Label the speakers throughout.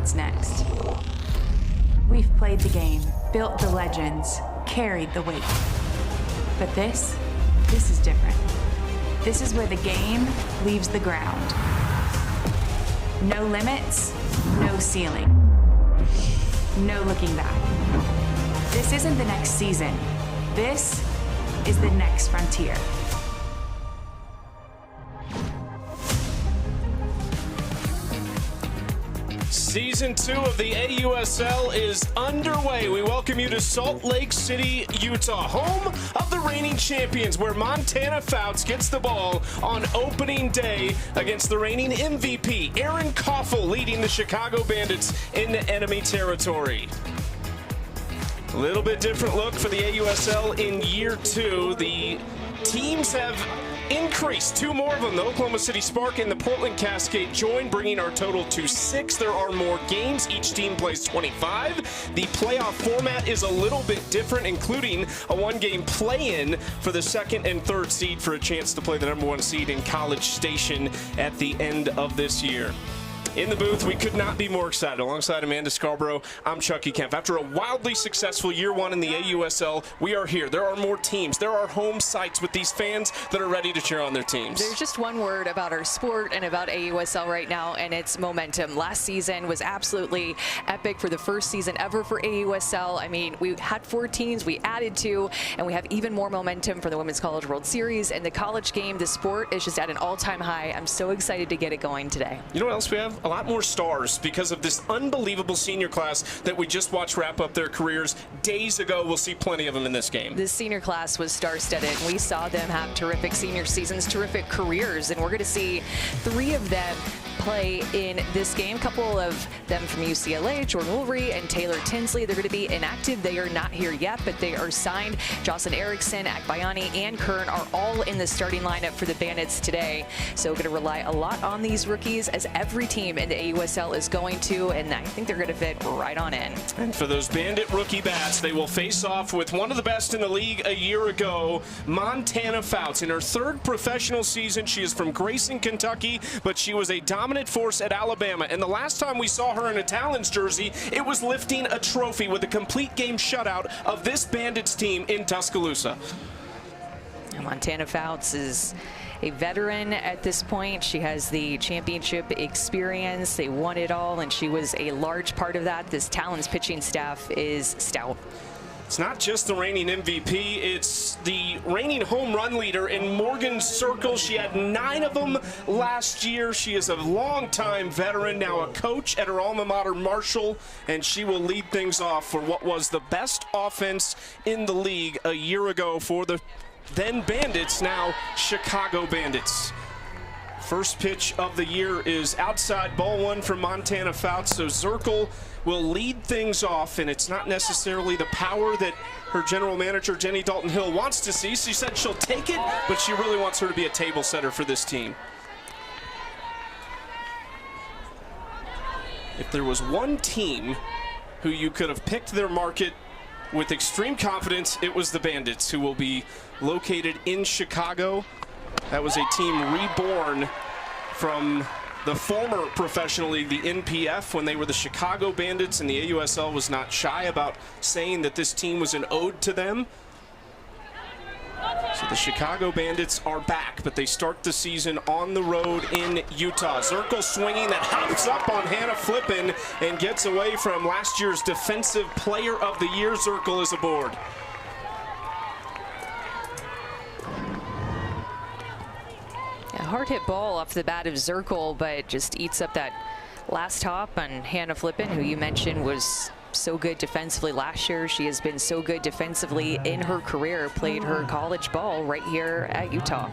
Speaker 1: what's next. We've played the game, built the legends, carried the weight. But this is different. This is where the game leaves the ground. No limits, no ceiling. No looking back. This isn't the next season. This is the next frontier.
Speaker 2: Season 2 of the AUSL is underway. We welcome you to Salt Lake City, Utah, home of the reigning champions, where Montana Fouts gets the ball on opening day against the reigning MVP, Aaron Koffel, leading the Chicago Bandits into enemy territory. A little bit different look for the AUSL in year 2. The teams have increased. 2 more of them. The Oklahoma City Spark and the Portland Cascade join, bringing our total to 6. There are more games. Each team plays 25. The playoff format is a little bit different, including a 1-game play-in for the 2nd and 3rd seed for a chance to play the number 1 seed in College Station at the end of this year. In the booth, we could not be more excited. Alongside Amanda Scarborough, I'm Chucky Kemp. After a wildly successful year 1 in the AUSL, we are here. There are more teams. There are home sites with these fans that are ready to cheer on their teams.
Speaker 3: There's just one word about our sport and about AUSL right now, and it's momentum. Last season was absolutely epic for the first season ever for AUSL. I mean, we had 4 teams, we added 2, and we have even more momentum for the Women's College World Series. And the college game, the sport is just at an all-time high. I'm so excited to get it going today.
Speaker 2: You know what else we have? A lot more stars because of this unbelievable senior class that we just watched wrap up their careers days ago. We'll see plenty of them in this game.
Speaker 3: The senior class was star-studded. We saw them have terrific senior seasons, terrific careers, and we're going to see 3 of them play in this game. A couple of them from UCLA, Jordan Woolry and Taylor Tinsley. They're going to be inactive. They are not here yet, but they are signed. Jocelyn Erickson, Akbayani, and Kern are all in the starting lineup for the Bandits today. So going to rely a lot on these rookies, as every team in the AUSL is going to, and I think they're going to fit right on in.
Speaker 2: And for those Bandit rookie bats, they will face off with one of the best in the league a year ago, Montana Fouts. In her 3rd professional season, she is from Grayson, Kentucky, but she was a dominant force at Alabama. And the last time we saw her in a Talons jersey, it was lifting a trophy with a complete game shutout of this Bandits team in Tuscaloosa.
Speaker 3: Montana Fouts is a veteran at this point. She has the championship experience. They won it all, and she was a large part of that. This Talons pitching staff is stout.
Speaker 2: It's not just the reigning MVP, it's the reigning home run leader in Morgan Circle. She had 9 of them last year. She is a longtime veteran, now a coach at her alma mater, Marshall, and she will lead things off for what was the best offense in the league a year ago for the then Bandits, now Chicago Bandits. First pitch of the year is outside, ball 1 from Montana Fouts, so Zirkle will lead things off, and it's not necessarily the power that her general manager, Jenny Dalton-Hill, wants to see. She said she'll take it, but she really wants her to be a table setter for this team. If there was one team who you could have picked their market with extreme confidence, it was the Bandits, who will be located in Chicago. That was a team reborn from the former professional league, the NPF, when they were the Chicago Bandits, and the AUSL was not shy about saying that this team was an ode to them. So the Chicago Bandits are back, but they start the season on the road in Utah. Zirkle swinging, that hops up on Hannah Flippin and gets away from last year's Defensive Player of the Year. Zirkle is aboard.
Speaker 3: A hard hit ball off the bat of Zirkle, but just eats up that last hop on Hannah Flippin, who you mentioned was so good defensively last year. She has been so good defensively in her career, played her college ball right here at Utah.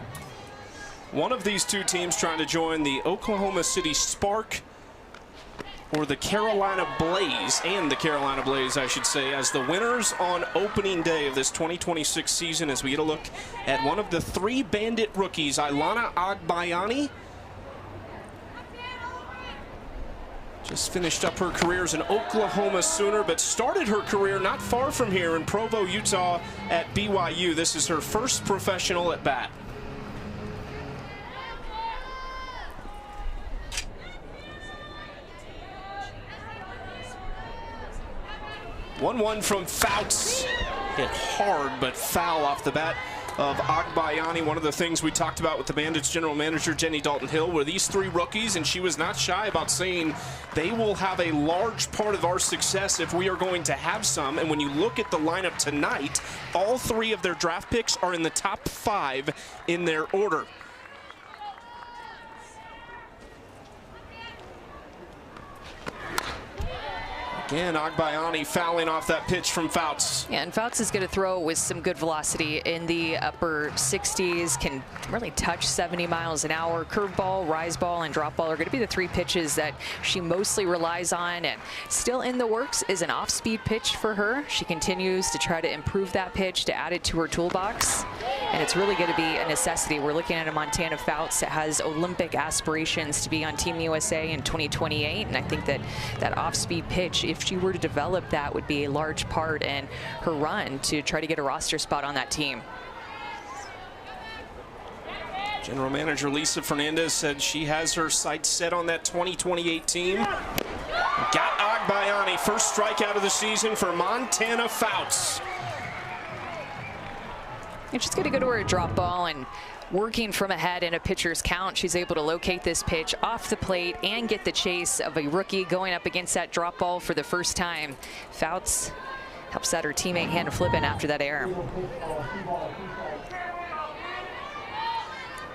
Speaker 2: One of these 2 teams trying to join the Oklahoma City Spark or the Carolina Blaze, and the Carolina Blaze, I should say, as the winners on opening day of this 2026 season, as we get a look at one of the 3 Bandit rookies, Ilana Agbayani. Just finished up her career as an Oklahoma Sooner, but started her career not far from here in Provo, Utah at BYU. This is her first professional at bat. 1-1 from Fouts. Hit hard, but foul off the bat of Agbayani. One of the things we talked about with the Bandits general manager, Jenny Dalton-Hill, were these three rookies, and she was not shy about saying they will have a large part of our success if we are going to have some. And when you look at the lineup tonight, all three of their draft picks are in the top 5 in their order. Again, Agbayani fouling off that pitch from Fouts.
Speaker 3: Yeah, and Fouts is going to throw with some good velocity in the upper 60s, can really touch 70 miles an hour. Curveball, rise ball, and drop ball are going to be the 3 pitches that she mostly relies on. And still in the works is an off-speed pitch for her. She continues to try to improve that pitch, to add it to her toolbox. And it's really going to be a necessity. We're looking at a Montana Fouts that has Olympic aspirations to be on Team USA in 2028. And I think that that off-speed pitch, if she were to develop that, would be a large part in her run to try to get a roster spot on that team.
Speaker 2: General Manager Lisa Fernandez said she has her sights set on that 2028 team. Got Agbayani, first strikeout of the season for Montana Fouts.
Speaker 3: And she's going to go to her drop ball, and working from ahead in a pitcher's count, she's able to locate this pitch off the plate and get the chase of a rookie going up against that drop ball for the first time. Fouts helps out her teammate Hannah Flippin after that error.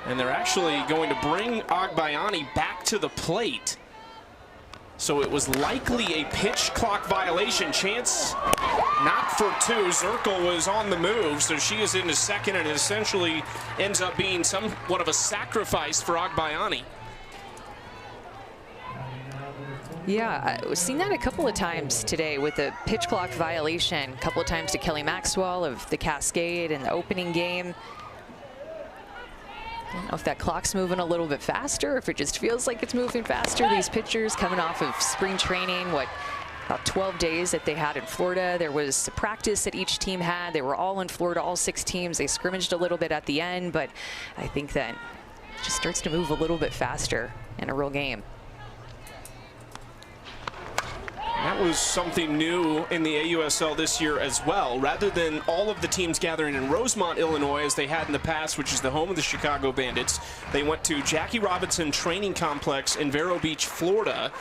Speaker 2: And they're actually going to bring Agbayani back to the plate. So it was likely a pitch clock violation. Chance not for 2. Zirkle was on the move, so she is into second, and it essentially ends up being somewhat of a sacrifice for Agbayani.
Speaker 3: Yeah, I've seen that a couple of times today with a pitch clock violation. A couple of times to Kelly Maxwell of the Cascade in the opening game. I don't know if that clock's moving a little bit faster, if it just feels like it's moving faster. These pitchers coming off of spring training, about 12 days that they had in Florida. There was a practice that each team had. They were all in Florida, all 6 teams. They scrimmaged a little bit at the end, but I think that it just starts to move a little bit faster in a real game.
Speaker 2: That was something new in the AUSL this year as well. Rather than all of the teams gathering in Rosemont, Illinois, as they had in the past, which is the home of the Chicago Bandits, they went to Jackie Robinson Training Complex in Vero Beach, Florida,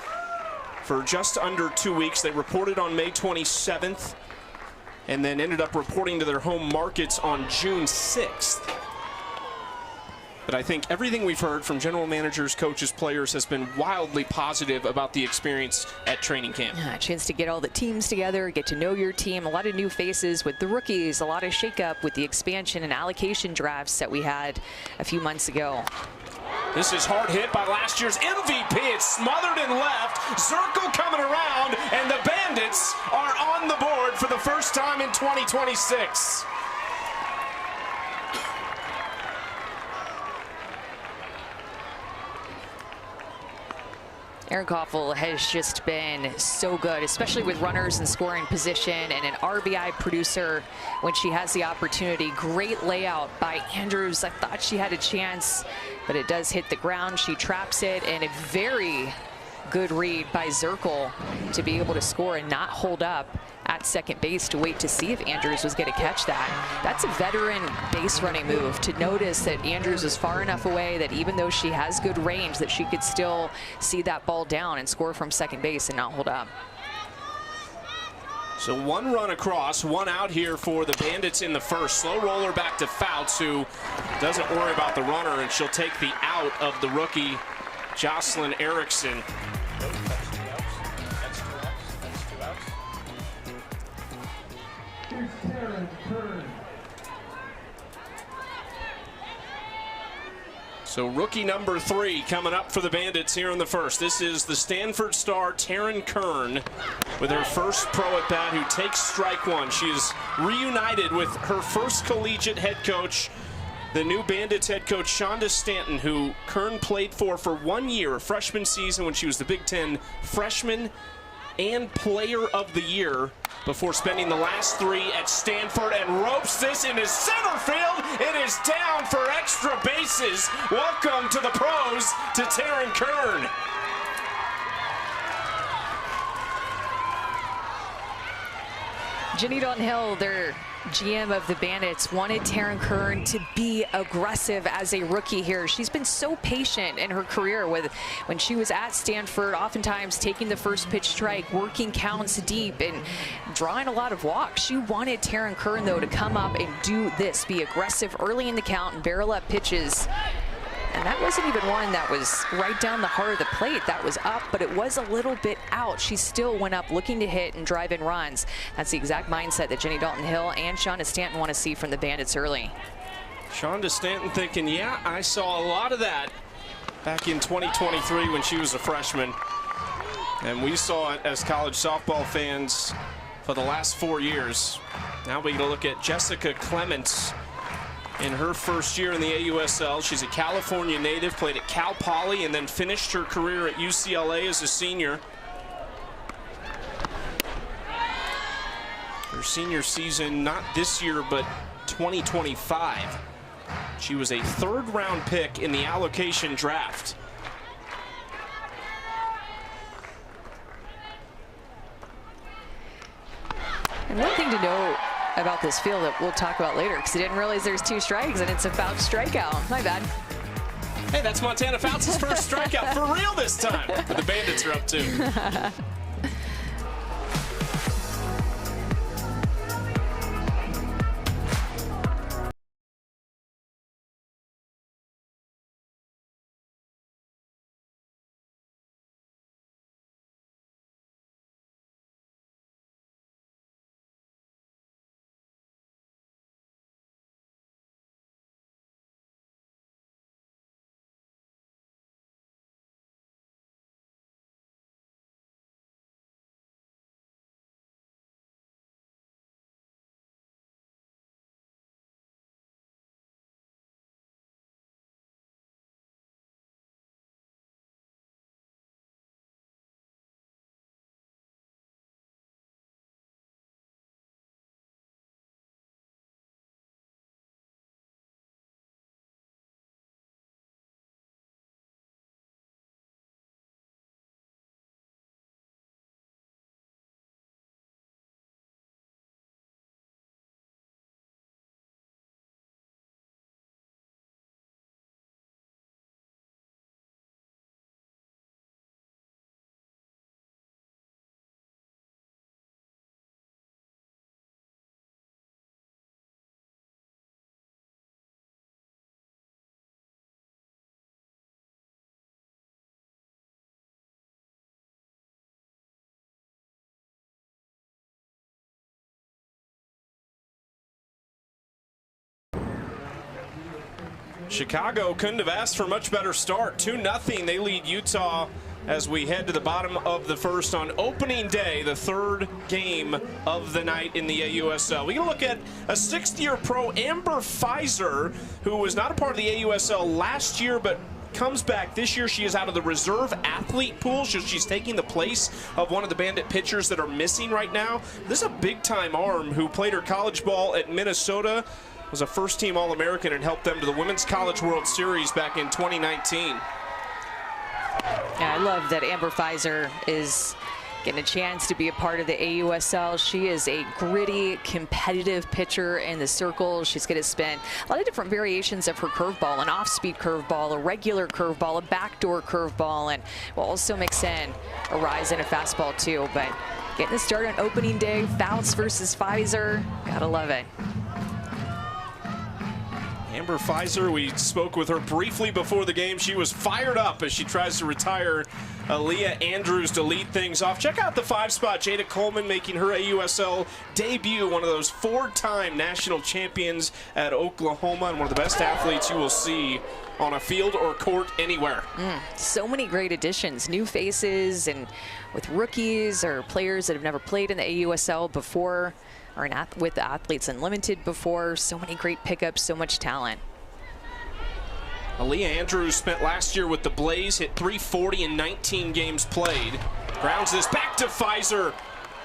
Speaker 2: for just under 2 weeks. They reported on May 27th and then ended up reporting to their home markets on June 6th. But I think everything we've heard from general managers, coaches, players has been wildly positive about the experience at training camp.
Speaker 3: Yeah, a chance to get all the teams together, get to know your team, a lot of new faces with the rookies, a lot of shakeup with the expansion and allocation drafts that we had a few months ago.
Speaker 2: This is hard hit by last year's MVP. It's smothered in left. Zirkle coming around, and the Bandits are on the board for the first time in 2026.
Speaker 3: Erin Koffel has just been so good, especially with runners in scoring position, and an RBI producer when she has the opportunity. Great layout by Andrews. I thought she had a chance, but it does hit the ground. She traps it, and a very good read by Zirkle to be able to score and not hold up at second base to wait to see if Andrews was going to catch that. That's a veteran base running move, to notice that Andrews was far enough away that even though she has good range, that she could still see that ball down and score from second base and not hold up.
Speaker 2: So 1 run across, 1 out here for the Bandits in the first. Slow roller back to Fouts, who doesn't worry about the runner, and she'll take the out of the rookie Jocelyn Erickson. So rookie number 3 coming up for the Bandits here in the first. This is the Stanford star Taryn Kern with her first pro at bat, who takes strike 1. She is reunited with her first collegiate head coach, the new Bandits head coach Shonda Stanton, who Kern played for 1 year, a freshman season when she was the Big Ten freshman and player of the year, before spending the last 3 at Stanford, and ropes this into center field. It is down for extra bases. Welcome to the pros to Taryn Kern.
Speaker 3: Jenny Dalton-Hill, their GM of the Bandits, wanted Taryn Kern to be aggressive as a rookie here. She's been so patient in her career with when she was at Stanford, oftentimes taking the first pitch strike, working counts deep, and drawing a lot of walks. She wanted Taryn Kern, though, to come up and do this, be aggressive early in the count and barrel up pitches. And that wasn't even one that was right down the heart of the plate. That was up, but it was a little bit out. She still went up looking to hit and drive in runs. That's the exact mindset that Jenny Dalton-Hill and Shonda Stanton want to see from the Bandits early.
Speaker 2: Shonda Stanton thinking, yeah, I saw a lot of that back in 2023 when she was a freshman. And we saw it as college softball fans for the last 4 years. Now we get a look at Jessica Clements. In her first year in the AUSL, she's a California native, played at Cal Poly, and then finished her career at UCLA as a senior. Her senior season, not this year, but 2025. She was a third-round pick in the allocation draft.
Speaker 3: And one thing to note about this field that we'll talk about later, because I didn't realize there's 2 strikes and it's a foul strikeout. My bad.
Speaker 2: Hey, that's Montana Fouts' first strikeout for real this time. But the Bandits are up 2. Chicago couldn't have asked for a much better start. 2-0, they lead Utah as we head to the bottom of the first on opening day, the 3rd game of the night in the AUSL. We can look at a 6th-year pro, Amber Pfizer, who was not a part of the AUSL last year, but comes back this year. She is out of the reserve athlete pool, so she's taking the place of one of the Bandit pitchers that are missing right now. This is a big-time arm who played her college ball at Minnesota, was a first-team All-American, and helped them to the Women's College World Series back in 2019.
Speaker 3: Yeah, I love that Amber Pfizer is getting a chance to be a part of the AUSL. She is a gritty, competitive pitcher in the circle. She's going to spin a lot of different variations of her curveball, an off-speed curveball, a regular curveball, a backdoor curveball, and we'll also mix in a rise and a fastball too. But getting the start on opening day, Fouts versus Pfizer, gotta love it.
Speaker 2: Amber Pfizer, we spoke with her briefly before the game. She was fired up as she tries to retire Aaliyah Andrews to lead things off. Check out the 5-spot. Jada Coleman making her AUSL debut, one of those 4-time national champions at Oklahoma, and one of the best athletes you will see on a field or court anywhere.
Speaker 3: So many great additions, new faces, and with rookies or players that have never played in the AUSL before, or with the Athletes Unlimited before. So many great pickups, so much talent.
Speaker 2: Aaliyah Andrews spent last year with the Blaze, hit .340 in 19 games played. Grounds this back to Pfizer,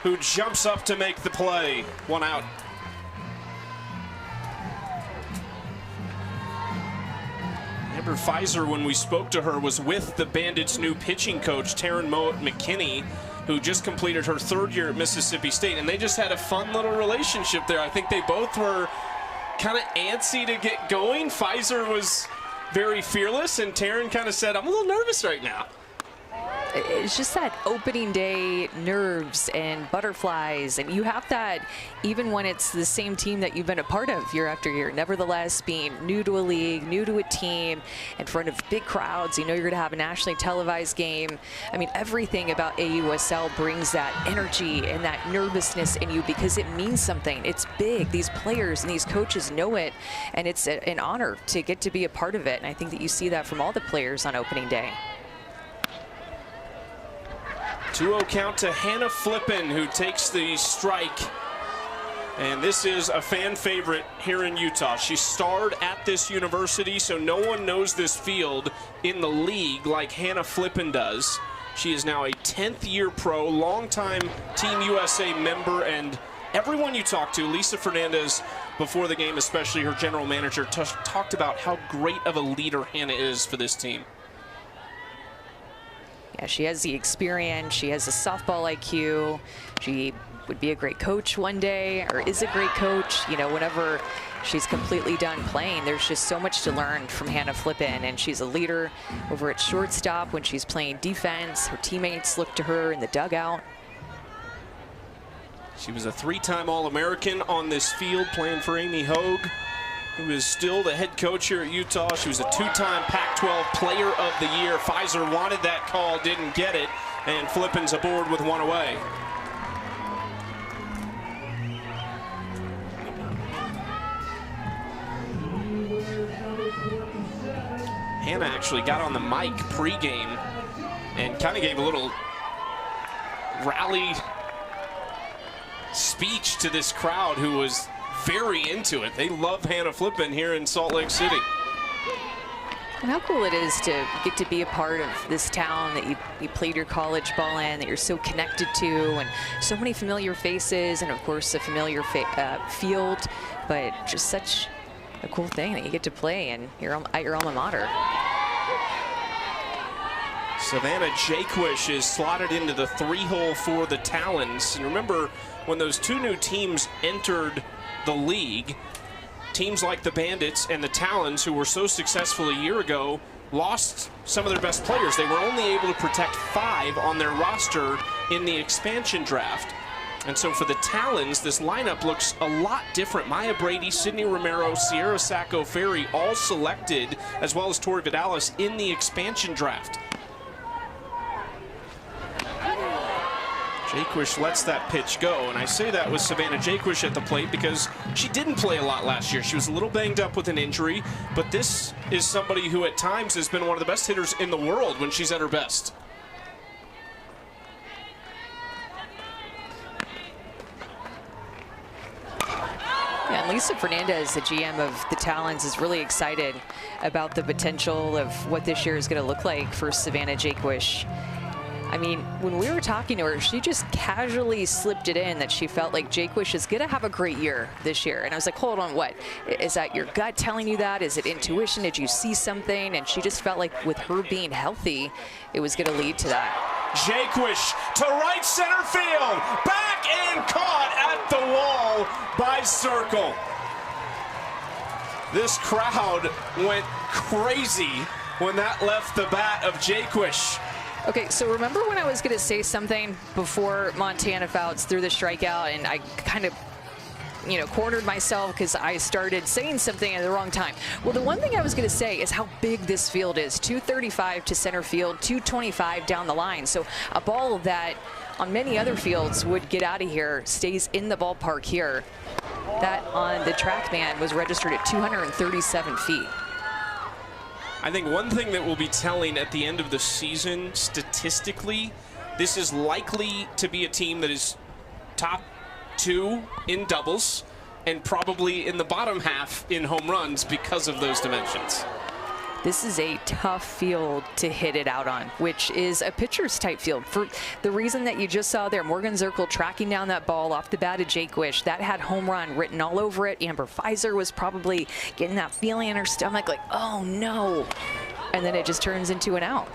Speaker 2: who jumps up to make the play. 1 out. Amber Pfizer, when we spoke to her, was with the Bandits' new pitching coach, Taryn McKinney. who just completed her 3rd year at Mississippi State, and they just had a fun little relationship there. I think they both were kind of antsy to get going. Pfizer was very fearless, and Taryn kind of said, I'm a little nervous right now.
Speaker 3: It's just that opening day nerves and butterflies, and you have that even when it's the same team that you've been a part of year after year. Nevertheless, being new to a league, new to a team, in front of big crowds, you know you're going to have a nationally televised game. I mean, everything about AUSL brings that energy and that nervousness in you because it means something. It's big. These players and these coaches know it, and it's an honor to get to be a part of it. And I think that you see that from all the players on opening day.
Speaker 2: 2-0 count to Hannah Flippen, who takes the strike. And this is a fan favorite here in Utah. She starred at this university, so no one knows this field in the league like Hannah Flippen does. She is now a 10th year pro, longtime Team USA member, and everyone you talk to, Lisa Fernandez, before the game, especially her general manager, talked about how great of a leader Hannah is for this team.
Speaker 3: Yeah, she has the experience, she has a softball IQ, she would be a great coach one day, or is a great coach, you know, whenever she's completely done playing. There's just so much to learn from Hannah Flippen, and she's a leader over at shortstop when she's playing defense. Her teammates look to her in the dugout.
Speaker 2: She was a 3-time All-American on this field playing for Amy Hogue, who is still the head coach here at Utah. She was a 2-time Pac-12 Player of the Year. Pfizer wanted that call, didn't get it, and Flippen's aboard with one away. Hannah actually got on the mic pregame and kind of gave a little rally speech to this crowd who was very into it. They love Hannah Flippen here in Salt Lake City.
Speaker 3: And how cool it is to get to be a part of this town that you played your college ball in, that you're so connected to, and so many familiar faces, and of course a familiar field, but just such a cool thing that you get to play in at your alma mater.
Speaker 2: Savannah Jaquish is slotted into the 3-hole for the Talons. And remember, when those 2 new teams entered the league, teams like the Bandits and the Talons, who were so successful a year ago, lost some of their best players. They were only able to protect 5 on their roster in the expansion draft. And so for the Talons, this lineup looks a lot different. Maya Brady, Sydney Romero, Sierra Sacco Ferry, all selected, as well as Tori Vidalis in the expansion draft. Jaquish lets that pitch go, and I say that with Savannah Jaquish at the plate because she didn't play a lot last year. She was a little banged up with an injury, but this is somebody who at times has been one of the best hitters in the world when she's at her best.
Speaker 3: Yeah, and Lisa Fernandez, the GM of the Talons, is really excited about the potential of what this year is going to look like for Savannah Jaquish. I mean, when we were talking to her, she just casually slipped it in that she felt like Jaquish is going to have a great year this year. And I was like, hold on, what? Is that your gut telling you that? Is it intuition? Did you see something? And she just felt like with her being healthy, it was going to lead to that.
Speaker 2: Jaquish to right center field. Back and caught at the wall by Circle. This crowd went crazy when that left the bat of Jaquish.
Speaker 3: Okay, so remember when I was going to say something before Montana Fouts threw the strikeout, and I kind of, you know, cornered myself because I started saying something at the wrong time? Well, the one thing I was going to say is how big this field is. 235 to center field, 225 down the line. So a ball that on many other fields would get out of here stays in the ballpark here. That on the TrackMan was registered at 237 feet.
Speaker 2: I think one thing that will be telling at the end of the season, statistically, this is likely to be a team that is top 2 in doubles and probably in the bottom half in home runs because of those dimensions.
Speaker 3: This is a tough field to hit it out on, which is a pitcher's type field. For the reason that you just saw there, Morgan Zirkle tracking down that ball off the bat of Jaquish, that had home run written all over it. Amber Pfizer was probably getting that feeling in her stomach like, oh no. And then it just turns into an out.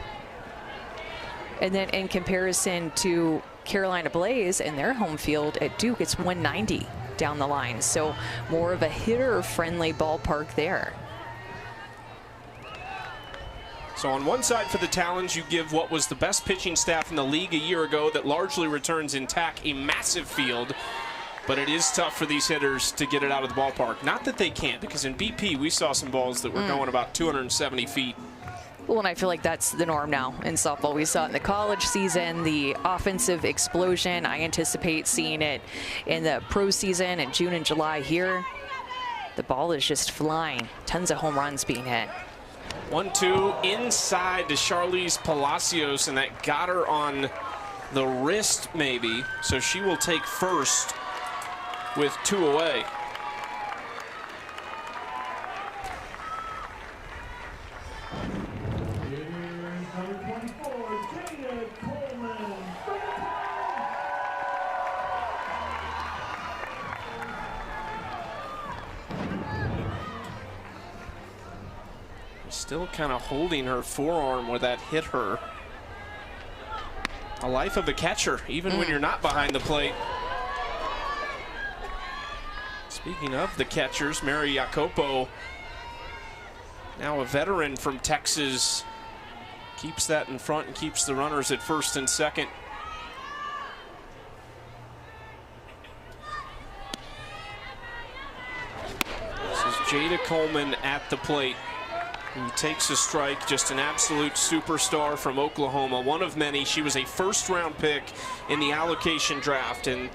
Speaker 3: And then in comparison to Carolina Blaze in their home field at Duke, it's 190 down the line. So more of a hitter-friendly ballpark there.
Speaker 2: So on one side for the Talons, you give what was the best pitching staff in the league a year ago that largely returns intact a massive field. But it is tough for these hitters to get it out of the ballpark. Not that they can't, because in BP we saw some balls that were going about 270 feet.
Speaker 3: Well, and I feel like that's the norm now in softball. We saw it in the college season, the offensive explosion. I anticipate seeing it in the pro season in June and July here. The ball is just flying. Tons of home runs being hit.
Speaker 2: 1-2 inside to Charlize Palacios, and that got her on the wrist maybe. So she will take first with 2 away. Still kind of holding her forearm where that hit her. A life of a catcher, even when you're not behind the plate. Speaking of the catchers, Mary Jacopo, now a veteran from Texas, keeps that in front and keeps the runners at first and second. This is Jada Coleman at the plate, who takes a strike, just an absolute superstar from Oklahoma, one of many. She was a first-round pick in the allocation draft, and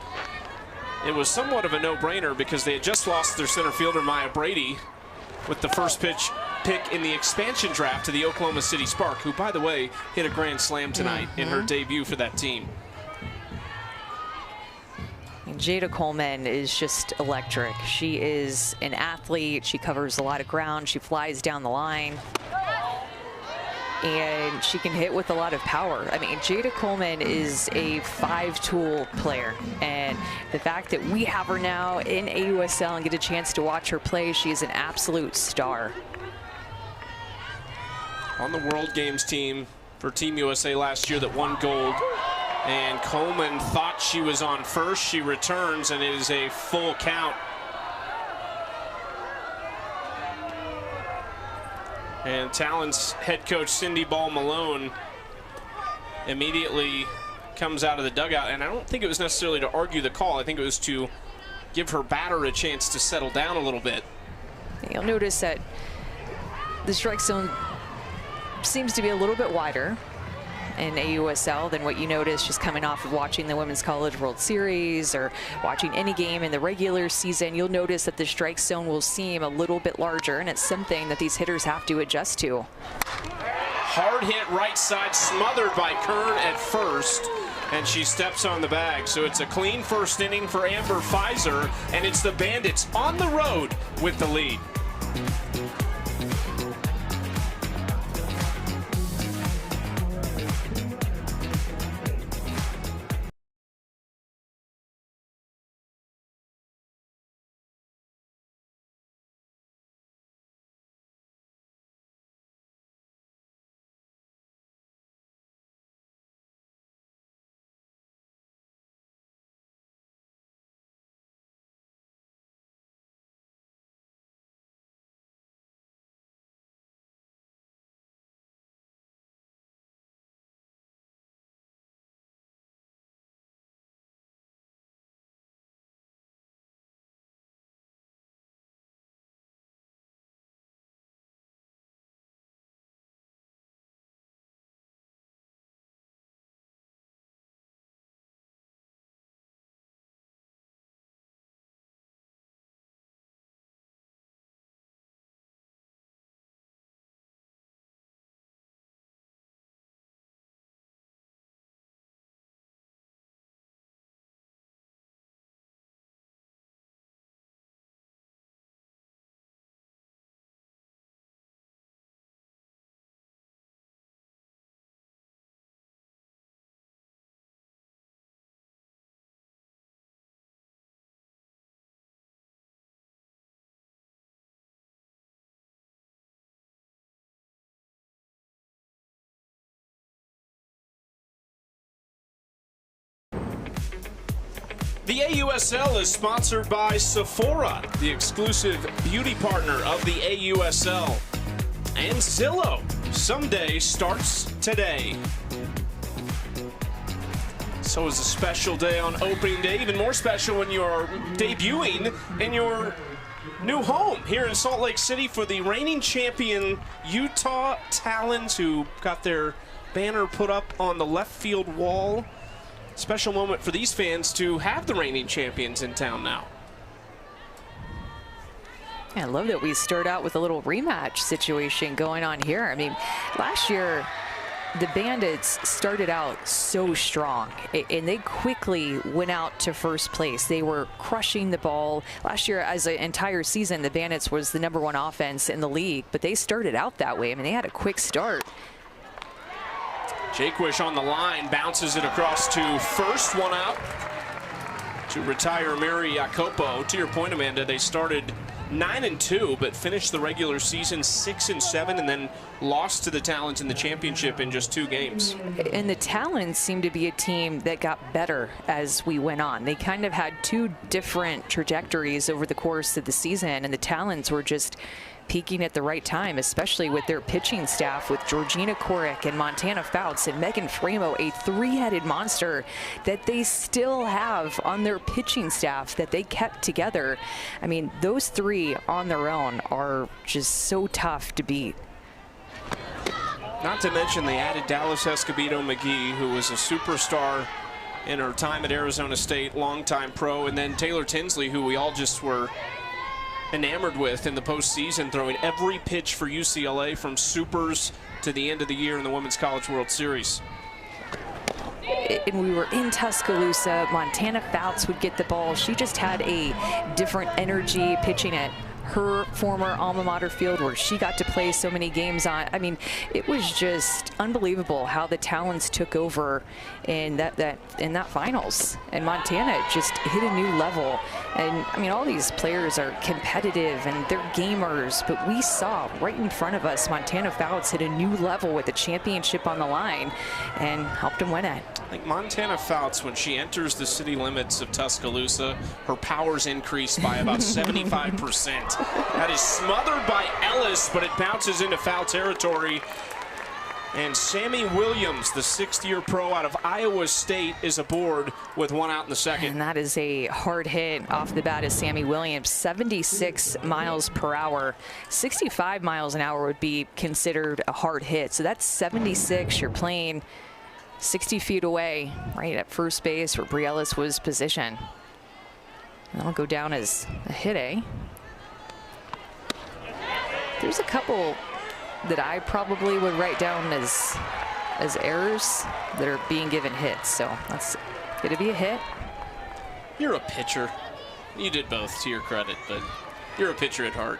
Speaker 2: it was somewhat of a no-brainer because they had just lost their center fielder, Maya Brady, with the first pick in the expansion draft to the Oklahoma City Spark, who, by the way, hit a grand slam tonight in her debut for that team.
Speaker 3: And Jada Coleman is just electric. She is an athlete. She covers a lot of ground. She flies down the line. And she can hit with a lot of power. I mean, Jada Coleman is a 5-tool player. And the fact that we have her now in AUSL and get a chance to watch her play, she is an absolute star.
Speaker 2: On the World Games team for Team USA last year that won gold. And Coleman thought she was on first. She returns, and it is a full count. And Talons head coach Cindy Ball Malone immediately comes out of the dugout. And I don't think it was necessarily to argue the call. I think it was to give her batter a chance to settle down a little bit.
Speaker 3: You'll notice that the strike zone seems to be a little bit wider in AUSL than what you notice just coming off of watching the Women's College World Series or watching any game in the regular season. You'll notice that the strike zone will seem a little bit larger, and it's something that these hitters have to adjust to.
Speaker 2: Hard hit right side, smothered by Kern at first, and she steps on the bag. So it's a clean first inning for Amber Pfizer, and it's the Bandits on the road with the lead. The AUSL is sponsored by Sephora, the exclusive beauty partner of the AUSL. And Zillow, someday starts today. So it's a special day on opening day, even more special when you're debuting in your new home here in Salt Lake City for the reigning champion Utah Talons, who got their banner put up on the left field wall. Special moment for these fans to have the reigning champions in town now.
Speaker 3: I love that we start out with a little rematch situation going on here. I mean, last year, the Bandits started out so strong, and they quickly went out to first place. They were crushing the ball. Last year, as an entire season, the Bandits was the #1 offense in the league, but they started out that way. I mean, they had a quick start.
Speaker 2: Jaquish on the line, bounces it across to first, one out to retire Mary Jacopo. To your point, Amanda, they started 9-2, but finished the regular season 6-7, and then lost to the Talons in the championship in just 2 games.
Speaker 3: And the Talons seemed to be a team that got better as we went on. They kind of had 2 different trajectories over the course of the season, and the Talons were just peaking at the right time, especially with their pitching staff, with Georgina Korick and Montana Fouts and Megan Framo, a 3-headed monster that they still have on their pitching staff that they kept together. I mean, those 3 on their own are just so tough to beat.
Speaker 2: Not to mention they added Dallas Escobedo McGee, who was a superstar in her time at Arizona State, longtime pro, and then Taylor Tinsley, who we all just were enamored with in the postseason, throwing every pitch for UCLA from supers to the end of the year in the Women's College World Series.
Speaker 3: And we were in Tuscaloosa. Montana Fouts would get the ball. She just had a different energy pitching at her former alma mater field where she got to play so many games on. I mean, it was just unbelievable how the Talons took over in that finals, and Montana just hit a new level. And I mean, all these players are competitive and they're gamers, but we saw right in front of us Montana Fouts hit a new level with the championship on the line and helped them win it.
Speaker 2: I think Montana Fouts, when she enters the city limits of Tuscaloosa, her powers increase by about 75%. That is smothered by Ellis, but it bounces into foul territory. And Sammy Williams, the 6th-year pro out of Iowa State, is aboard with 1 out in the second.
Speaker 3: And that is a hard hit off the bat of Sammy Williams. 76 miles per hour. 65 miles an hour would be considered a hard hit. So that's 76. You're playing 60 feet away, right at first base where Bri Ellis was positioned. That'll go down as a hit, eh? There's a couple that I probably would write down as errors that are being given hits. So that's going to be a hit.
Speaker 2: You're a pitcher. You did both, to your credit, but you're a pitcher at heart.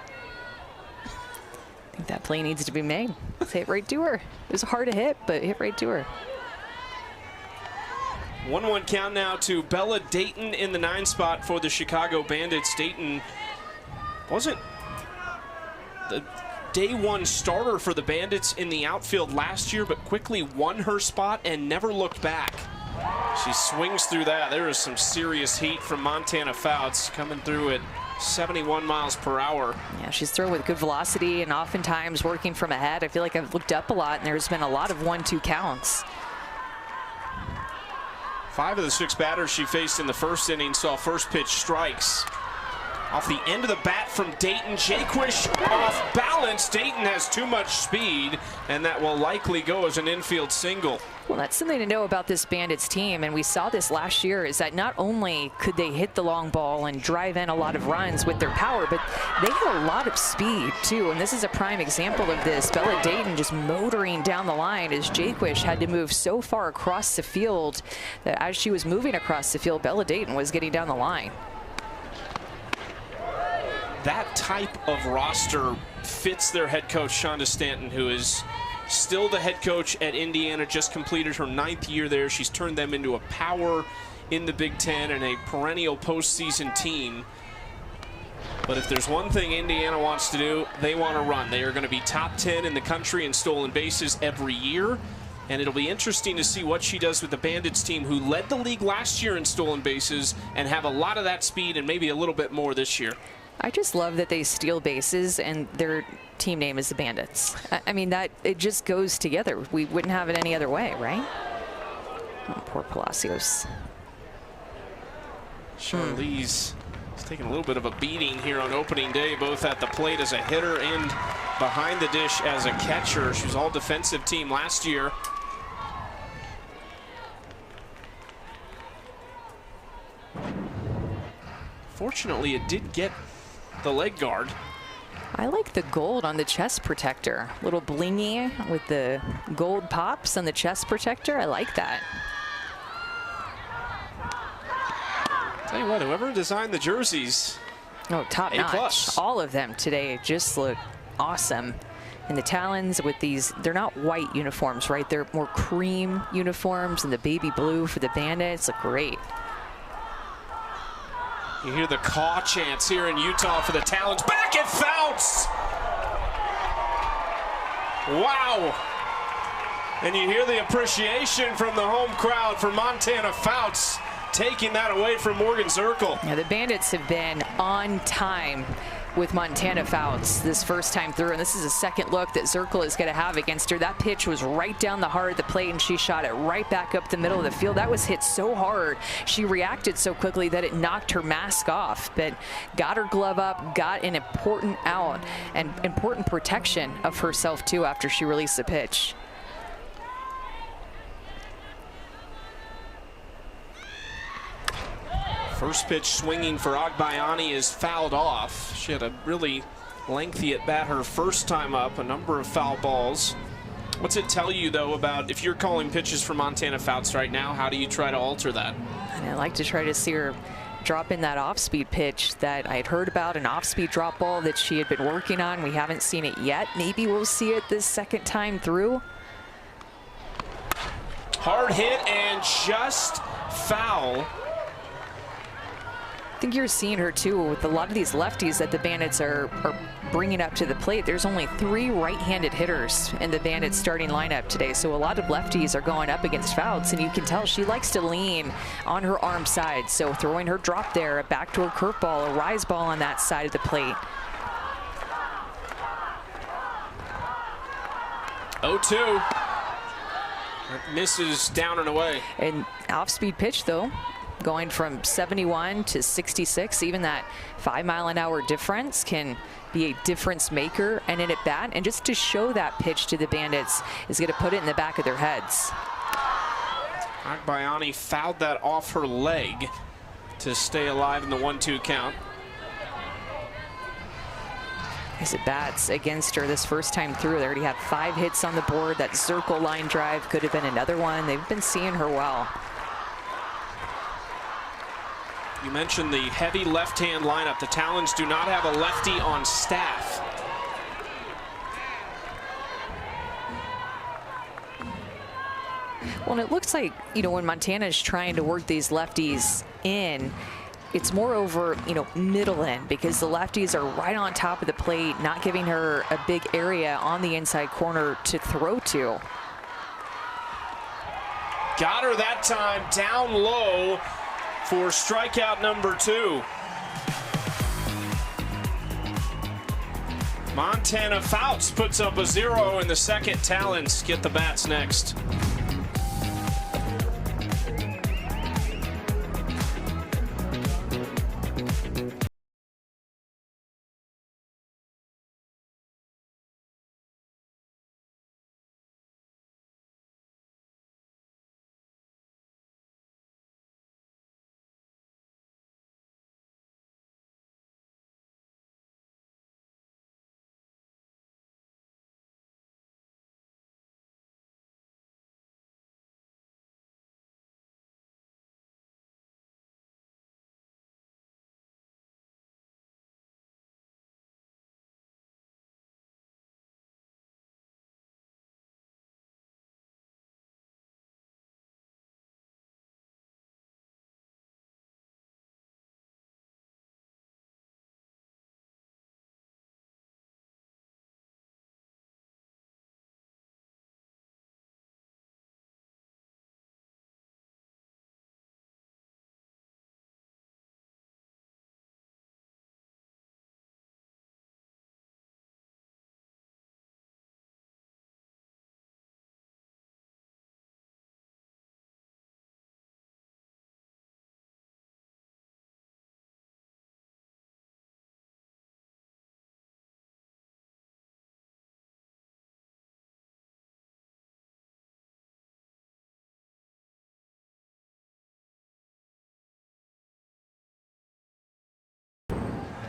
Speaker 3: I think that play needs to be made. Let's hit right to her. It was hard to hit, but hit right to her.
Speaker 2: 1-1 count now to Bella Dayton in the 9 spot for the Chicago Bandits. Dayton wasn't the day 1 starter for the Bandits in the outfield last year, but quickly won her spot and never looked back. She swings through that. There is some serious heat from Montana Fouts coming through at 71 miles per hour.
Speaker 3: Yeah, she's throwing with good velocity and oftentimes working from ahead. I feel like I've looked up a lot, and there's been a lot of 1-2 counts.
Speaker 2: 5 of the 6 batters she faced in the first inning saw first pitch strikes. Off the end of the bat from Dayton, Jaquish off balance. Dayton has too much speed, and that will likely go as an infield single.
Speaker 3: Well, that's something to know about this Bandits team, and we saw this last year, is that not only could they hit the long ball and drive in a lot of runs with their power, but they had a lot of speed too, and this is a prime example of this. Bella Dayton just motoring down the line as Jaquish had to move so far across the field that as she was moving across the field, Bella Dayton was getting down the line.
Speaker 2: That type of roster fits their head coach, Shonda Stanton, who is still the head coach at Indiana, just completed her 9th year there. She's turned them into a power in the Big Ten and a perennial postseason team. But if there's one thing Indiana wants to do, they want to run. They are going to be top 10 in the country in stolen bases every year. And it'll be interesting to see what she does with the Bandits team, who led the league last year in stolen bases and have a lot of that speed and maybe a little bit more this year.
Speaker 3: I just love that they steal bases and their team name is the Bandits. I mean, that it just goes together. We wouldn't have it any other way, right? Oh, poor Palacios.
Speaker 2: Charlize is taking a little bit of a beating here on opening day, both at the plate as a hitter and behind the dish as a catcher. She was all defensive team last year. Fortunately, it did get the leg guard.
Speaker 3: I like the gold on the chest protector. A little blingy with the gold pops on the chest protector. I like that.
Speaker 2: Tell you what, whoever designed the jerseys,
Speaker 3: oh, top notch. All of them today just look awesome. And the Talons with these, they're not white uniforms, right? They're more cream uniforms, and the baby blue for the Bandits look great.
Speaker 2: You hear the caw chants here in Utah for the Talons. Back at Fouts! Wow! And you hear the appreciation from the home crowd for Montana Fouts, taking that away from Morgan Zirkle.
Speaker 3: Yeah, the Bandits have been on time with Montana Fouts this first time through, and this is a second look that Zirkle is going to have against her. That pitch was right down the heart of the plate, and she shot it right back up the middle of the field. That was hit so hard. She reacted so quickly that it knocked her mask off, but got her glove up, got an important out, and important protection of herself, too, after she released the pitch.
Speaker 2: First pitch swinging for Agbayani is fouled off. She had a really lengthy at bat her first time up, a number of foul balls. What's it tell you, though, about if you're calling pitches for Montana Fouts right now, how do you try to alter that?
Speaker 3: And I like to try to see her drop in that off-speed pitch that I had heard about, an off-speed drop ball that she had been working on. We haven't seen it yet. Maybe we'll see it this second time through.
Speaker 2: Hard hit and just foul.
Speaker 3: I think you're seeing her too with a lot of these lefties that the Bandits are bringing up to the plate. There's only 3 right-handed hitters in the Bandits starting lineup today, so a lot of lefties are going up against Fouts, and you can tell she likes to lean on her arm side. So throwing her drop there, a backdoor curveball, a rise ball on that side of the plate.
Speaker 2: 0-2. That misses down and away.
Speaker 3: An off-speed pitch though, going from 71 to 66, even that 5-mile-an-hour difference can be a difference maker and an at bat. And just to show that pitch to the Bandits is going to put it in the back of their heads.
Speaker 2: Agbayani fouled that off her leg to stay alive in the 1-2 count.
Speaker 3: As it bats against her this first time through, they already have 5 hits on the board. That Zirkle line drive could have been another one. They've been seeing her well.
Speaker 2: You mentioned the heavy left-hand lineup. The Talons do not have a lefty on staff.
Speaker 3: Well, and it looks like, you know, when Montana is trying to work these lefties in, it's more over, you know, middle end, because the lefties are right on top of the plate, not giving her a big area on the inside corner to throw to.
Speaker 2: Got her that time down low for strikeout number 2. Montana Fouts puts up a 0 in the second. Talons get the bats next.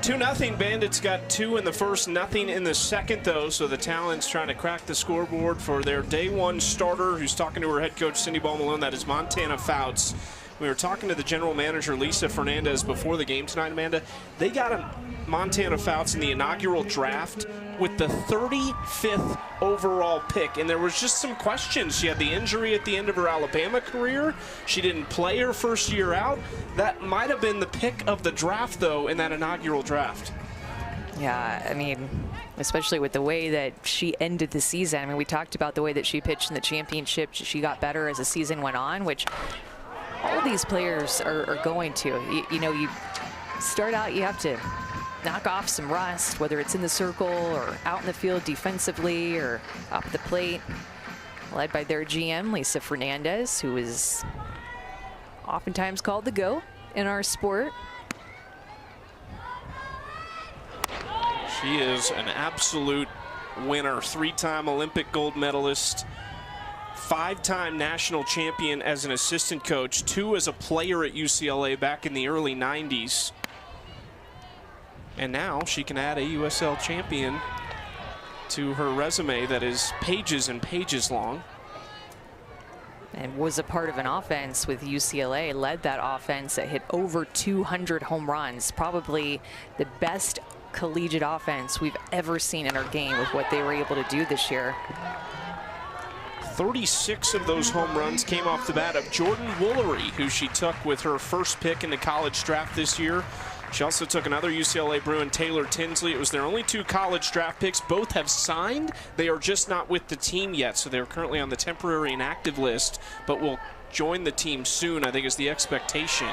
Speaker 2: 2-0. Bandits got 2 in the first, nothing in the second, though. So the Talons trying to crack the scoreboard for their day one starter, who's talking to her head coach, Cindy Ball-Malone. That is Montana Fouts. We were talking to the general manager, Lisa Fernandez, before the game tonight, Amanda. They got a Montana Fouts in the inaugural draft with the 35th overall pick, and there was just some questions. She had the injury at the end of her Alabama career. She didn't play her first year out. That might have been the pick of the draft, though, in that inaugural draft.
Speaker 3: Yeah, I mean, especially with the way that she ended the season. I mean, we talked about the way that she pitched in the championship. She got better as the season went on, which all these players are going to. You know, you start out, you have to knock off some rust, whether it's in the circle or out in the field defensively or up the plate. Led by their GM, Lisa Fernandez, who is oftentimes called the GOAT in our sport.
Speaker 2: She is an absolute winner, 3-time Olympic gold medalist, 5-time national champion as an assistant coach, 2 as a player at UCLA back in the early 90s. And now she can add a USL champion to her resume that is pages and pages long.
Speaker 3: And was a part of an offense with UCLA, led that offense that hit over 200 home runs, probably the best collegiate offense we've ever seen in our game with what they were able to do this year.
Speaker 2: 36 of those home runs came off the bat of Jordan Woolery, who she took with her first pick in the college draft this year. She also took another UCLA Bruin, Taylor Tinsley. It was their only 2 college draft picks. Both have signed. They are just not with the team yet, so they're currently on the temporary inactive list, but will join the team soon, I think is the expectation.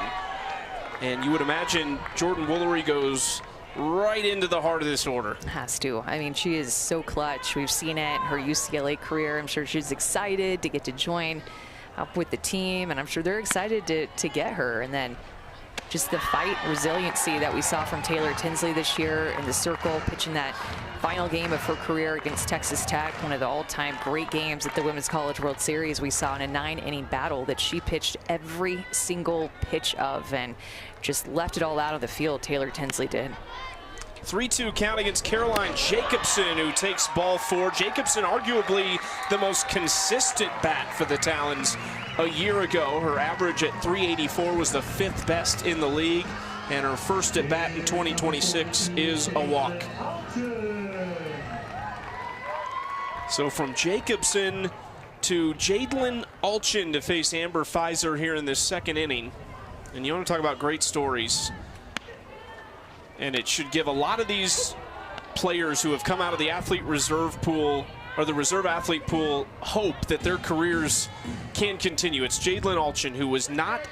Speaker 2: And you would imagine Jordan Woolery goes right into the heart of this order.
Speaker 3: Has to. I mean, she is so clutch. We've seen it in her UCLA career. I'm sure she's excited to get to join up with the team, and I'm sure they're excited to get her. And then just the fight resiliency that we saw from Taylor Tinsley this year in the circle, pitching that final game of her career against Texas Tech, one of the all-time great games at the Women's College World Series. We saw in a 9-inning battle that she pitched every single pitch of and just left it all out of the field. Taylor Tinsley did.
Speaker 2: 3-2 count against Caroline Jacobson, who takes ball 4. Jacobson, arguably the most consistent bat for the Talons a year ago. Her average at .384 was the 5th best in the league, and her first at bat in 2026 is a walk. So from Jacobson to Jadlyn Alchin to face Amber Pfizer here in this second inning. And you want to talk about great stories. And it should give a lot of these players who have come out of the athlete reserve pool or the reserve athlete pool hope that their careers can continue. It's Jadlyn Alchin, who was not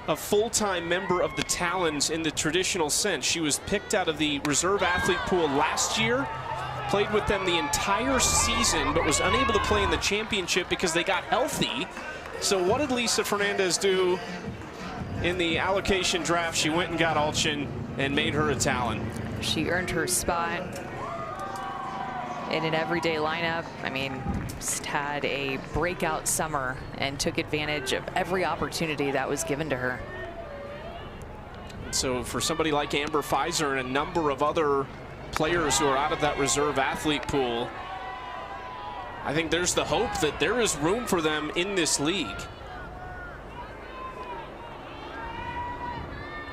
Speaker 2: a full-time member of the Talons in the traditional sense. She was picked out of the reserve athlete pool last year, played with them the entire season, but was unable to play in the championship because they got healthy. So what did Lisa Fernandez do? In the allocation draft, she went and got Alchin and made her a Talon.
Speaker 3: She earned her spot in an everyday lineup. I mean, just had a breakout summer and took advantage of every opportunity that was given to her.
Speaker 2: So for somebody like Amber Pfizer and a number of other players who are out of that reserve athlete pool, I think there's the hope that there is room for them in this league.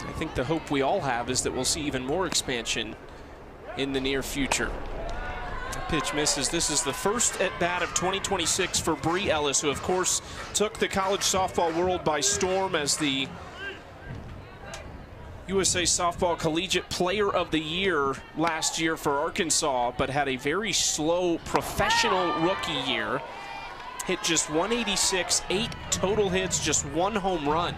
Speaker 2: I think the hope we all have is that we'll see even more expansion in the near future. Pitch misses. This is the first at bat of 2026 for Bree Ellis, who of course took the college softball world by storm as the USA Softball Collegiate Player of the Year last year for Arkansas, but had a very slow professional rookie year. Hit just 186, 8 total hits, just 1 home run.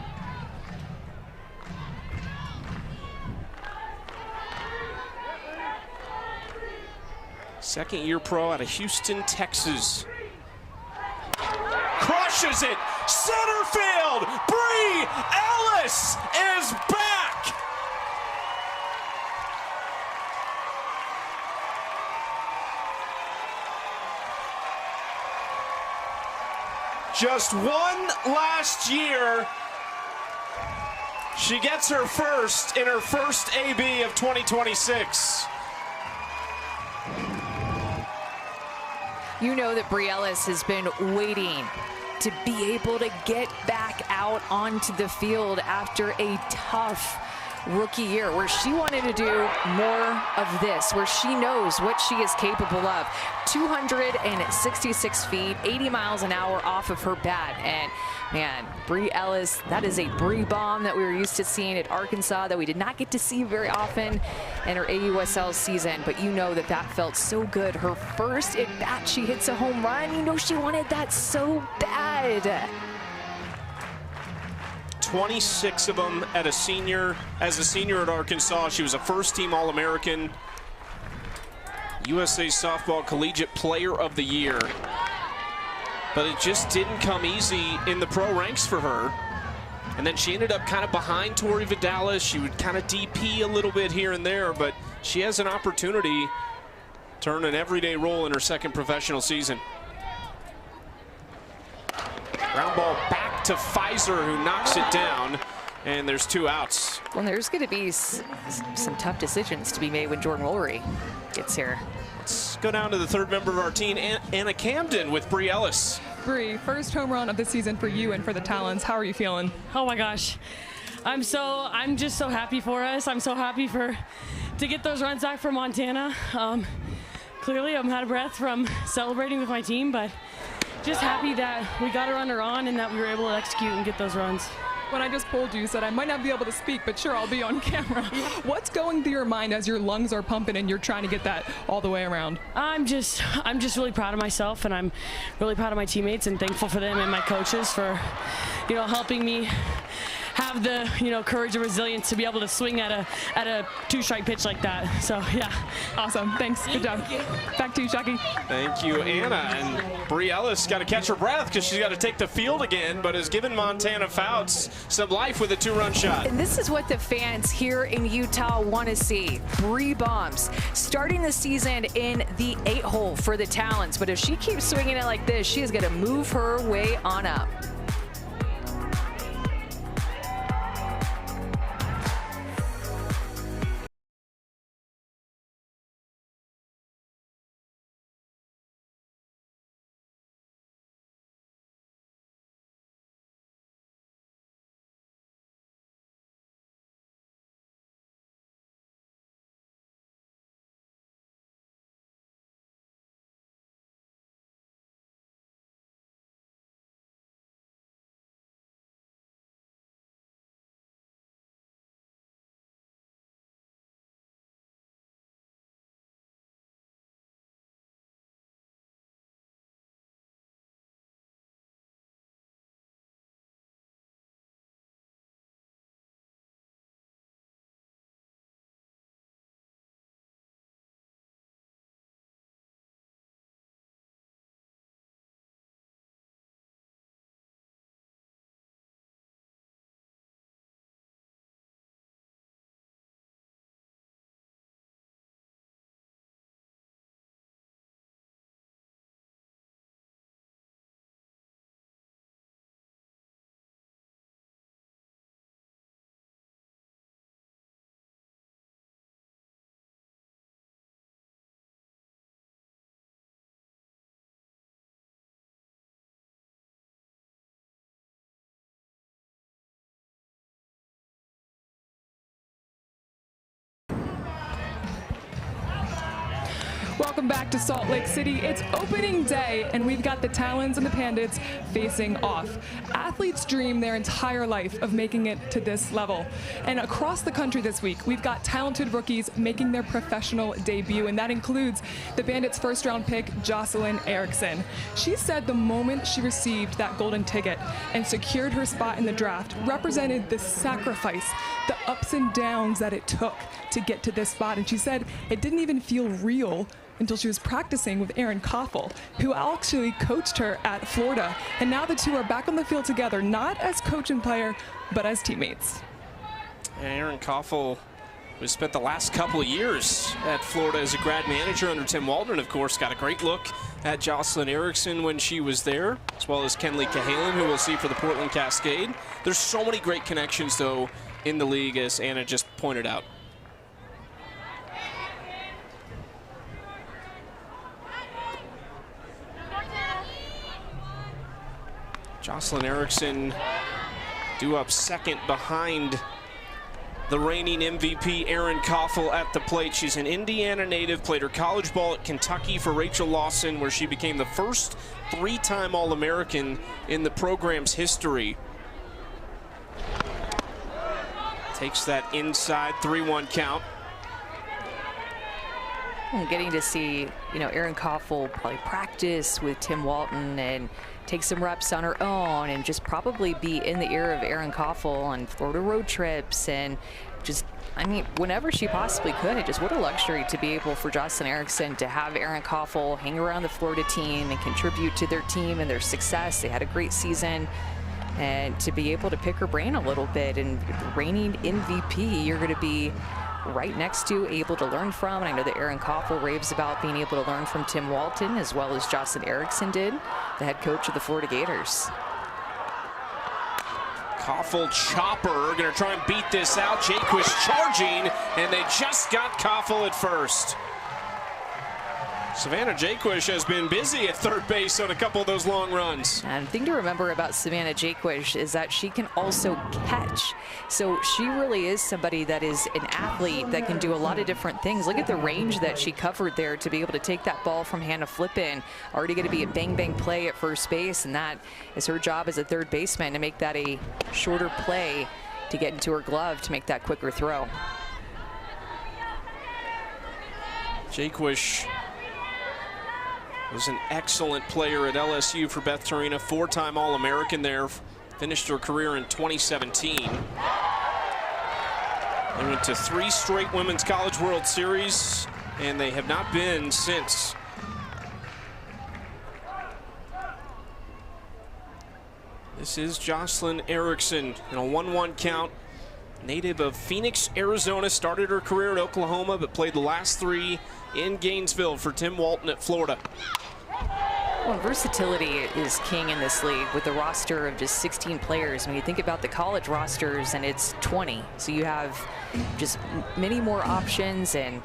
Speaker 2: Second-year pro out of Houston, Texas. Crushes it! Center field! Bree Ellis is back! Just one last year. She gets her first in her first AB of 2026.
Speaker 3: You know that Bri Ellis has been waiting to be able to get back out onto the field after a tough rookie year where she wanted to do more of this, where she knows what she is capable of. 266 feet, 80 miles an hour off of her bat. And man, Bri Ellis, that is a Bri bomb that we were used to seeing at Arkansas that we did not get to see very often in her AUSL season. But you know that that felt so good. Her first at bat, she hits a home run. You know she wanted that so bad.
Speaker 2: 26 of them as a senior at Arkansas. She was a first-team All-American, USA Softball Collegiate Player of the Year. But it just didn't come easy in the pro ranks for her. And then she ended up kind of behind Tori Vidalis. She would kind of DP a little bit here and there, but she has an opportunity to earn an everyday role in her second professional season. Ground ball back to Pfizer, who knocks it down, and there's 2 outs.
Speaker 3: Well, there's going to be some tough decisions to be made when Jordan Woolery gets here.
Speaker 2: Let's go down to the third member of our team, Anna Camden with Bri Ellis.
Speaker 4: Bri, first home run of the season for you and for the Talons. How are you feeling?
Speaker 5: Oh my gosh, I'm just so happy for us. I'm so happy to get those runs back from Montana. Clearly, I'm out of breath from celebrating with my team, but just happy that we got a runner on and that we were able to execute and get those runs.
Speaker 4: When I just pulled you, said I might not be able to speak, but sure, I'll be on camera. What's going through your mind as your lungs are pumping and you're trying to get that all the way around? I'm just
Speaker 5: really proud of myself, and I'm really proud of my teammates and thankful for them and my coaches for, helping me have the courage and resilience to be able to swing at a 2-strike pitch like that. So yeah,
Speaker 4: awesome. Thanks. Good job. Back to you, Shockey.
Speaker 2: Thank you, Anna. And Bri Ellis got to catch her breath because she's got to take the field again, but has given Montana Fouts some life with a 2-run shot.
Speaker 3: And this is what the fans here in Utah want to see. Bri bombs starting the season in the 8-hole for the Talons. But if she keeps swinging it like this, she is going to move her way on up.
Speaker 4: Welcome back to Salt Lake City. It's opening day, and we've got the Talons and the Bandits facing off. Athletes dream their entire life of making it to this level. And across the country this week, we've got talented rookies making their professional debut, and that includes the Bandits' first-round pick, Jocelyn Erickson. She said the moment she received that golden ticket and secured her spot in the draft represented the sacrifice, the ups and downs that it took to get to this spot. And she said it didn't even feel real until she was practicing with Aaron Koffel, who actually coached her at Florida. And now the two are back on the field together, not as coach and player, but as teammates.
Speaker 2: Aaron Koffel, who spent the last couple of years at Florida as a grad manager under Tim Waldron, of course, got a great look at Jocelyn Erickson when she was there, as well as Kenley Cahalan, who we'll see for the Portland Cascade. There's so many great connections, though, in the league, as Anna just pointed out. Jocelyn Erickson due up second behind the reigning MVP Erin Koffel at the plate. She's an Indiana native, played her college ball at Kentucky for Rachel Lawson, where she became the first three-time All-American in the program's history. Takes that inside 3-1 count.
Speaker 3: And getting to see, Erin Koffel probably practice with Tim Walton and take some reps on her own, and just probably be in the ear of Erin Koffel on Florida road trips, and just, whenever she possibly could. What a luxury to be able for Jocelyn Erickson to have Erin Koffel hang around the Florida team and contribute to their team and their success. They had a great season, and to be able to pick her brain a little bit. And the reigning MVP, you're going to be right next to, able to learn from. And I know that Erin Koffel raves about being able to learn from Tim Walton, as well as Jocelyn Erickson did, the head coach of the Florida Gators.
Speaker 2: Koffel chopper, gonna try and beat this out. Jaquish charging, and they just got Koffel at first. Savannah Jaquish has been busy at third base on a couple of those long runs.
Speaker 3: And the thing to remember about Savannah Jaquish is that she can also catch. So she really is somebody that is an athlete that can do a lot of different things. Look at the range that she covered there to be able to take that ball from Hannah Flippin. Already going to be a bang-bang play at first base, and that is her job as a third baseman, to make that a shorter play to get into her glove to make that quicker throw.
Speaker 2: Jaquish was an excellent player at LSU for Beth Torina, four-time All-American there, finished her career in 2017. They went to 3 straight Women's College World Series, and they have not been since. This is Jocelyn Erickson in a 1-1 count. Native of Phoenix, Arizona, started her career at Oklahoma, but played the last 3 in Gainesville for Tim Walton at Florida.
Speaker 3: Well, versatility is king in this league with a roster of just 16 players. When you think about the college rosters, and it's 20, so you have just many more options, and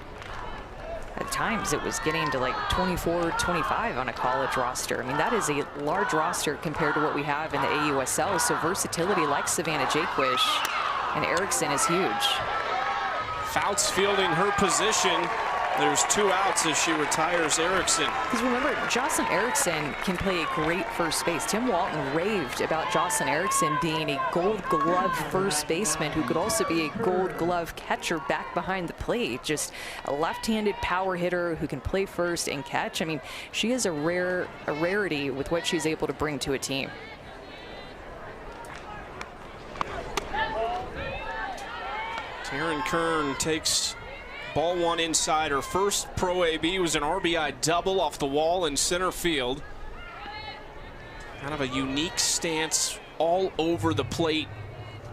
Speaker 3: at times it was getting to like 24, 25 on a college roster. That is a large roster compared to what we have in the AUSL, so versatility like Savannah Jaquish and Erickson is huge.
Speaker 2: Fouts fielding her position. There's 2 outs as she retires Erickson.
Speaker 3: Because remember, Jocelyn Erickson can play a great first base. Tim Walton raved about Jocelyn Erickson being a gold glove first baseman who could also be a gold glove catcher back behind the plate. Just a left-handed power hitter who can play first and catch. She is a rarity with what she's able to bring to a team.
Speaker 2: Taryn Kern takes ball 1 inside. Her first Pro AB was an RBI double off the wall in center field. Kind of a unique stance all over the plate,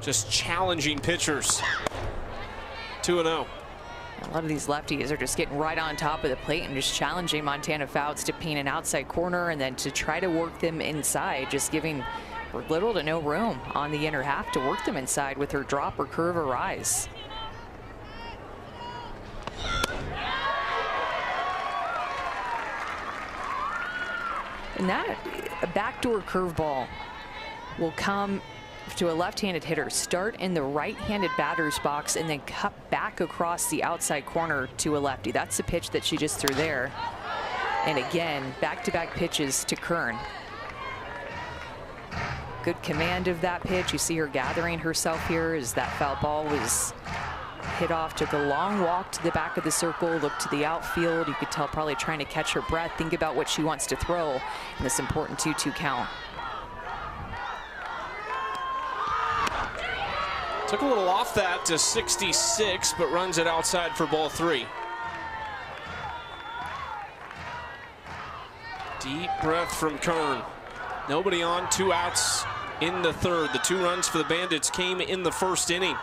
Speaker 2: just challenging pitchers. 2-0.
Speaker 3: A lot of these lefties are just getting right on top of the plate and just challenging Montana Fouts to paint an outside corner and then to try to work them inside, just giving little to no room on the inner half to work them inside with her drop or curve or rise. And that a backdoor curveball will come to a left-handed hitter, start in the right-handed batter's box, and then cut back across the outside corner to a lefty. That's the pitch that she just threw there. And again, back-to-back pitches to Kern. Good command of that pitch. You see her gathering herself here as that foul ball was hit off, took a long walk to the back of the circle, looked to the outfield. You could tell probably trying to catch her breath, think about what she wants to throw in this important 2-2 count.
Speaker 2: Took a little off that to 66, but runs it outside for ball 3. Deep breath from Kern. Nobody on, 2 outs in the third. The 2 runs for the Bandits came in the first inning.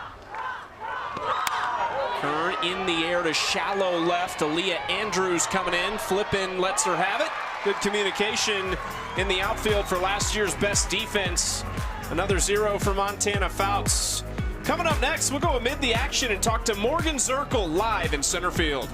Speaker 2: Kern in the air to shallow left. Aaliyah Andrews coming in. Flippin lets her have it. Good communication in the outfield for last year's best defense. Another 0 for Montana Fouts. Coming up next, we'll go amid the action and talk to Morgan Zirkle live in center field.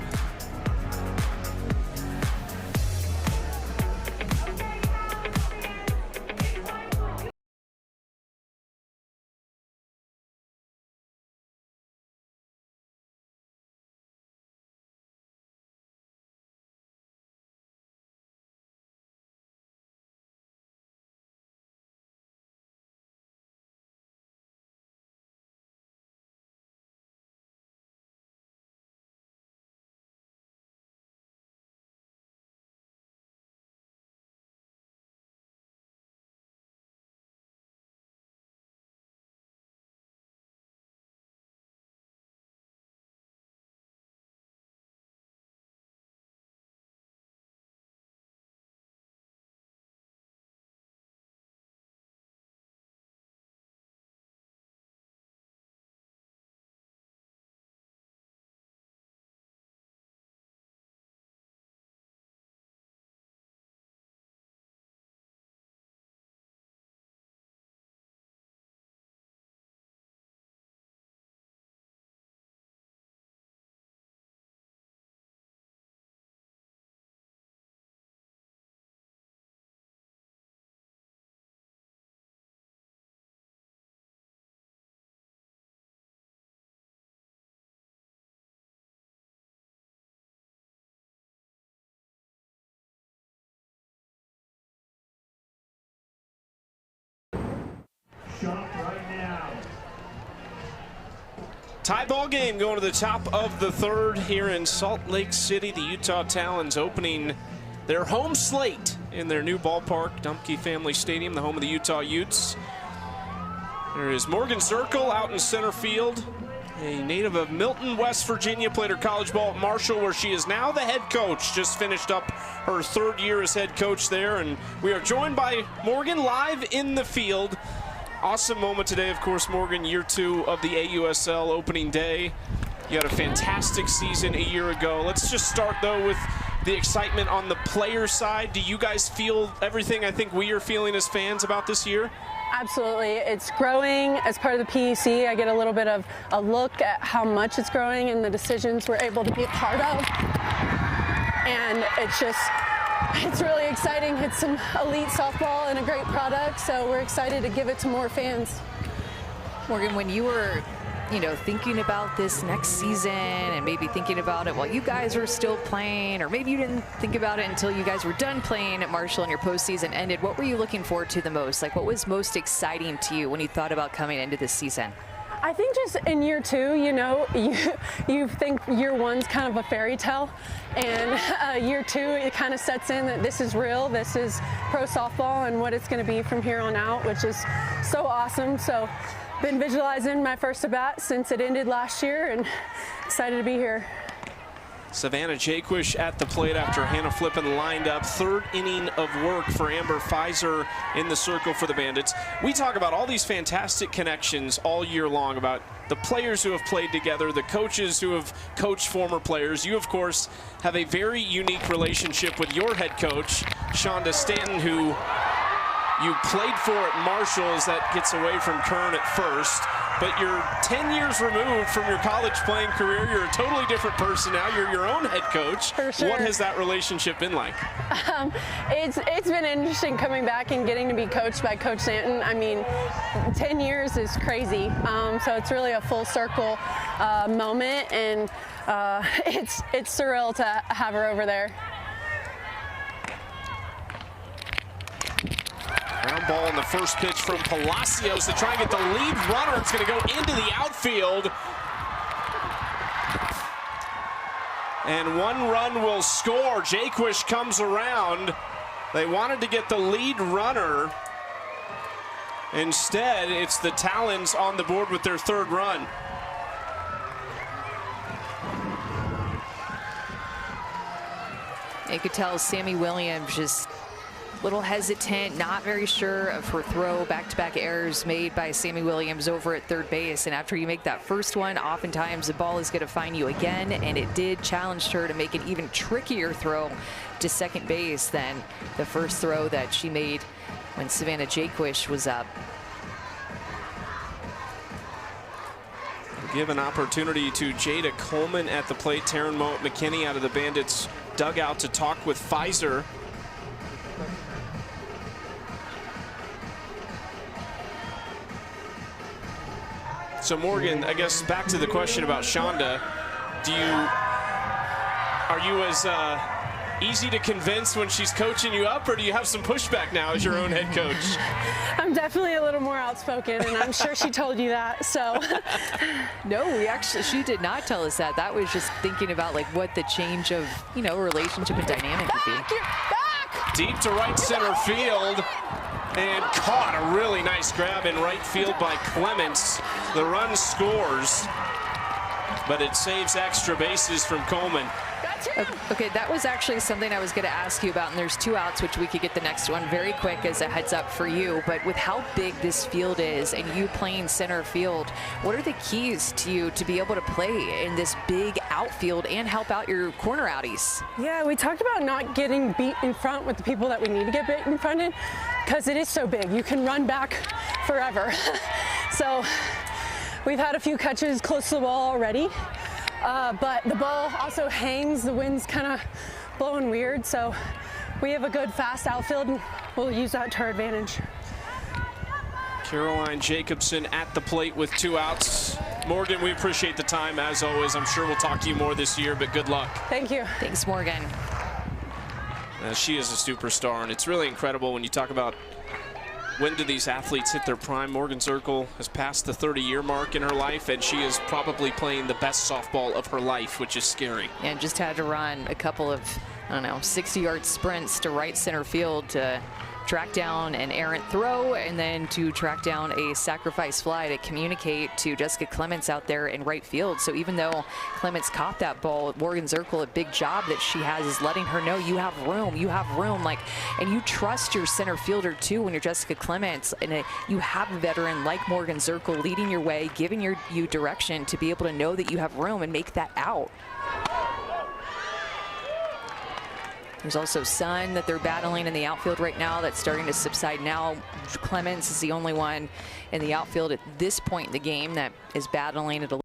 Speaker 2: Tie ball game going to the top of the third here in Salt Lake City. The Utah Talons opening their home slate in their new ballpark, Dumpke Family Stadium, the home of the Utah Utes. There is Morgan Zirkle out in center field, a native of Milton, West Virginia, played her college ball at Marshall, where she is now the head coach. Just finished up her third year as head coach there, and we are joined by Morgan live in the field. Awesome moment today, of course, Morgan, year 2 of the AUSL opening day. You had a fantastic season a year ago. Let's just start, though, with the excitement on the player side. Do you guys feel everything I think we are feeling as fans about this year?
Speaker 6: Absolutely. It's growing. As part of the PEC, I get a little bit of a look at how much it's growing and the decisions we're able to be a part of. And it's really exciting. It's some elite softball and a great product, so we're excited to give it to more fans.
Speaker 3: Morgan, when you were, thinking about this next season and maybe thinking about it while you guys were still playing, or maybe you didn't think about it until you guys were done playing at Marshall and your postseason ended, what were you looking forward to the most? Like, what was most exciting to you when you thought about coming into this season?
Speaker 6: I think just in year 2, you think year 1's kind of a fairy tale, and year 2 it kind of sets in that this is real, this is pro softball and what it's going to be from here on out, which is so awesome. So been visualizing my first at bat since it ended last year, and excited to be here.
Speaker 2: Savannah Jaquish at the plate after Hannah Flippen lined up. Third inning of work for Amber Pfizer in the circle for the Bandits. We talk about all these fantastic connections all year long, about the players who have played together, the coaches who have coached former players. You, of course, have a very unique relationship with your head coach, Shonda Stanton, who you played for at Marshall as that gets away from Kern at first. But you're 10 years removed from your college playing career. You're a totally different person now. You're your own head coach.
Speaker 6: For sure.
Speaker 2: What has that relationship been like?
Speaker 6: It's been interesting coming back and getting to be coached by Coach Stanton. I mean, 10 years is crazy. So it's really a full circle moment, and it's surreal to have her over there.
Speaker 2: Ground ball in the first pitch from Palacios to try and get the lead runner. It's going to go into the outfield. And one run will score. Jaquish comes around. They wanted to get the lead runner. Instead, it's the Talons on the board with their third run.
Speaker 3: You could tell Sammy Williams just a little hesitant, not very sure of her throw. Back-to-back errors made by Sammy Williams over at third base. And after you make that first one, oftentimes the ball is going to find you again. And it did challenge her to make an even trickier throw to second base than the first throw that she made when Savannah Jaquish was up.
Speaker 2: Give an opportunity to Jada Coleman at the plate. Taryn McKinney out of the Bandits dugout to talk with Pfizer. So Morgan, I guess back to the question about Shonda. Are you as easy to convince when she's coaching you up, or do you have some pushback now as your own head coach?
Speaker 6: I'm definitely a little more outspoken, and I'm sure she told you that, so.
Speaker 3: No, she did not tell us that. That was just thinking about like what the change of, relationship and dynamic would be.
Speaker 6: Back!
Speaker 2: Deep to right center field, and caught a really nice grab in right field by Clements. The run scores, but it saves extra bases from Coleman.
Speaker 3: Okay, that was actually something I was going to ask you about, and there's 2 outs, which we could get the next one very quick as a heads up for you. But with how big this field is and you playing center field, what are the keys to you to be able to play in this big outfield and help out your corner outies?
Speaker 6: Yeah, we talked about not getting beat in front with the people that we need to get beat in front in, because it is so big. You can run back forever. So we've had a few catches close to the ball already. But the ball also hangs, the wind's kind of blowing weird, so we have a good fast outfield and we'll use that to our advantage.
Speaker 2: Caroline Jacobson at the plate with 2 outs. Morgan, we appreciate the time as always. I'm sure we'll talk to you more this year, but good luck.
Speaker 6: Thank you.
Speaker 3: Thanks, Morgan.
Speaker 2: She is a superstar, and it's really incredible when you talk about when do these athletes hit their prime. Morgan Zirkle has passed the 30-year mark in her life, and she is probably playing the best softball of her life, which is scary.
Speaker 3: And just had to run a couple of, 60-yard sprints to right center field to track down an errant throw, and then to track down a sacrifice fly to communicate to Jessica Clements out there in right field. So even though Clements caught that ball, Morgan Zirkle, a big job that she has is letting her know you have room, and you trust your center fielder too when you're Jessica Clements, and you have a veteran like Morgan Zirkle leading your way, giving you direction to be able to know that you have room and make that out. There's also sun that they're battling in the outfield right now. That's starting to subside now. Clements is the only one in the outfield at this point in the game that is battling it a little.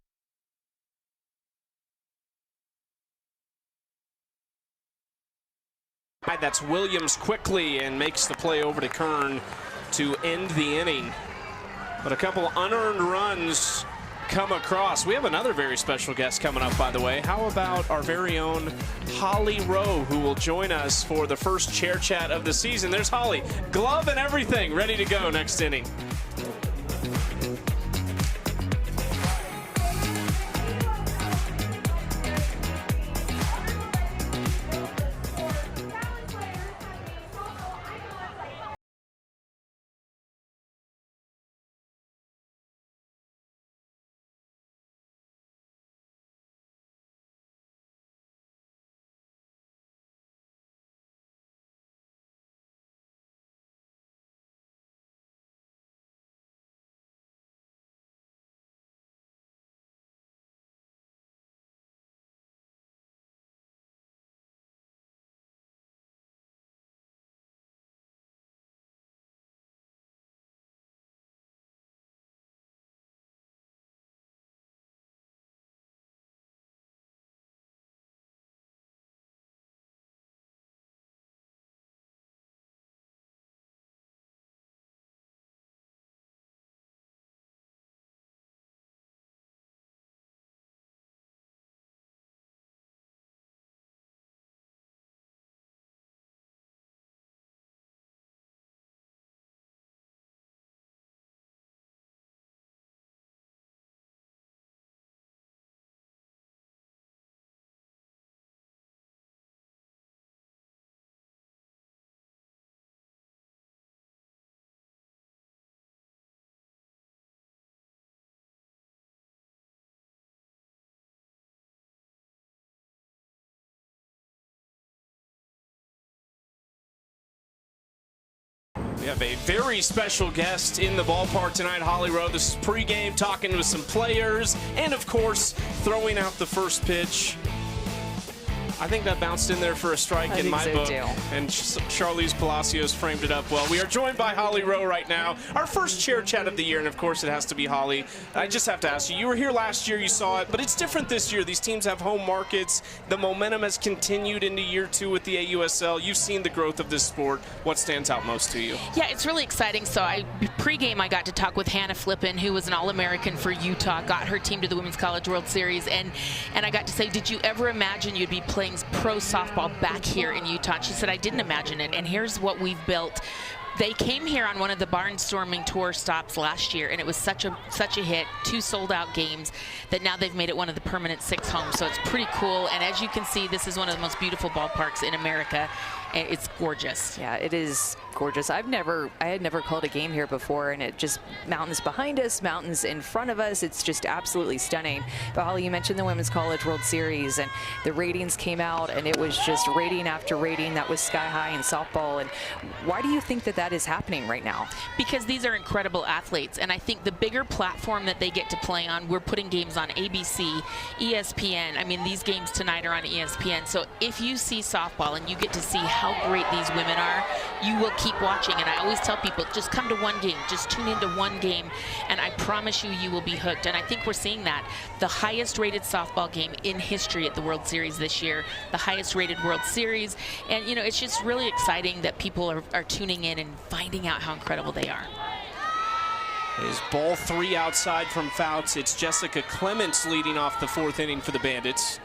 Speaker 2: That's Williams quickly and makes the play over to Kern to end the inning. But a couple unearned runs come across. We have another very special guest coming up, by the way. How about our very own Holly Rowe, who will join us for the first chair chat of the season. There's Holly, glove and everything, ready to go next inning. We have a very special guest in the ballpark tonight, Holly Rowe. This is pregame, talking with some players, and of course, throwing out the first pitch. I think that bounced in there for a strike in my book. And Charlize Palacios framed it up well. We are joined by Holly Rowe right now. Our first chair chat of the year, and of course it has to be Holly. I just have to ask you, you were here last year, you saw it, but it's different this year. These teams have home markets. The momentum has continued into year 2 with the AUSL. You've seen the growth of this sport. What stands out most to you?
Speaker 7: Yeah, it's really exciting. So pre-game I got to talk with Hannah Flippen, who was an All-American for Utah, got her team to the Women's College World Series, and I got to say, did you ever imagine you'd be playing pro softball back here in Utah? And she said, I didn't imagine it, and here's what we've built. They came here on one of the barnstorming tour stops last year, and it was such a hit, 2 sold-out games, that now they've made it one of the permanent 6 homes. So it's pretty cool, and as you can see, this is one of the most beautiful ballparks in America. It's gorgeous.
Speaker 3: Yeah, it is gorgeous. I had never called a game here before, and it just mountains behind us, mountains in front of us. It's just absolutely stunning. But Holly, you mentioned the Women's College World Series, and the ratings came out, and it was just rating after rating that was sky high in softball. And why do you think that is happening right now?
Speaker 7: Because these are incredible athletes, and I think the bigger platform that they get to play on, we're putting games on ABC, ESPN. I mean, these games tonight are on ESPN. So if you see softball and you get to see how great these women are, you will keep watching. And I always tell people, just come to one game, just tune into one game, and I promise you, you will be hooked. And I think we're seeing that. The highest rated softball game in history at the World Series this year, the highest rated World Series, and you know, it's just really exciting that people are tuning in and finding out how incredible they are.
Speaker 2: Is ball 3 outside from Fouts. It's Jessica Clements leading off the 4th inning for the Bandits.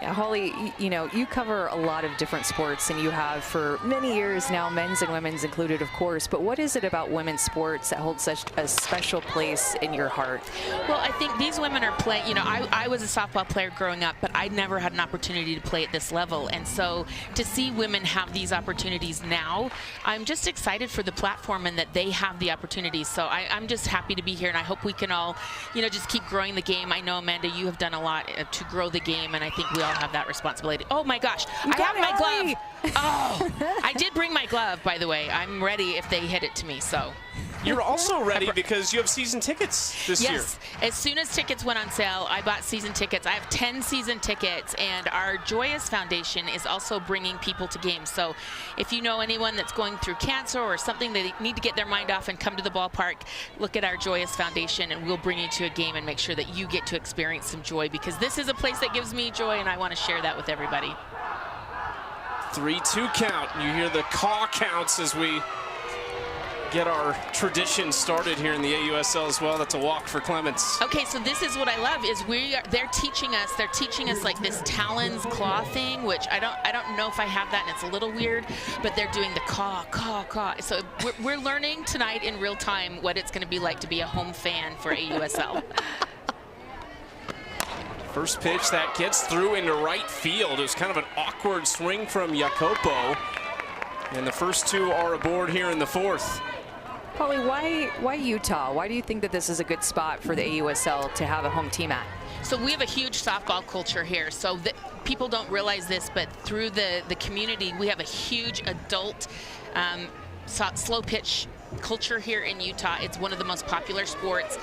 Speaker 3: Yeah, Holly, you know, you cover a lot of different sports, and you have for many years now, men's and women's included, of course. But what is it about women's sports that holds such a special place in your heart?
Speaker 7: Well, I think these women are playing, you know, I was a softball player growing up, but I never had an opportunity to play at this level. And so to see women have these opportunities now, I'm just excited for the platform and that they have the opportunities. So I'm just happy to be here, and I hope we can all, you know, just keep growing the game. I know, Amanda, you have done a lot to grow the game, and I think we all have that responsibility. Oh my gosh, I have my glove. Oh, I did bring my glove, by the way. I'm ready if they hit it to me, so.
Speaker 2: You're also ready because you have season tickets this year.
Speaker 7: Yes, as soon as tickets went on sale, I bought season tickets. I have 10 season tickets, and our Joyous Foundation is also bringing people to games. So if you know anyone that's going through cancer or something, they need to get their mind off and come to the ballpark, look at our Joyous Foundation, and we'll bring you to a game and make sure that you get to experience some joy, because this is a place that gives me joy, and I want to share that with everybody.
Speaker 2: 3-2 count. You hear the caw counts as we get our tradition started here in the AUSL as well. That's a walk for Clements.
Speaker 7: Okay, so this is what I love is they're teaching us like this Talons claw thing, which I don't know if I have that, and it's a little weird, but they're doing the caw, caw, caw. So we're learning tonight in real time what it's going to be like to be a home fan for AUSL.
Speaker 2: First pitch that gets through into right field. It was kind of an awkward swing from Jacopo. And the first 2 are aboard here in the 4th.
Speaker 3: Holly, why Utah? Why do you think that this is a good spot for the AUSL to have a home team at?
Speaker 7: So we have a huge softball culture here. So people don't realize this, but through the community, we have a huge adult slow pitch culture here in Utah. It's one of the most popular sports.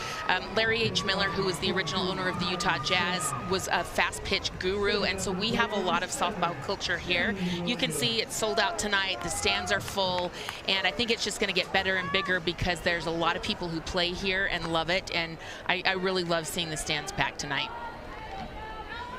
Speaker 7: Larry H. Miller, who was the original owner of the Utah Jazz, was a fast pitch guru, and so we have a lot of softball culture here. You can see it's sold out tonight. The stands are full, and I think it's just going to get better and bigger because there's a lot of people who play here and love it, and I really love seeing the stands packed tonight.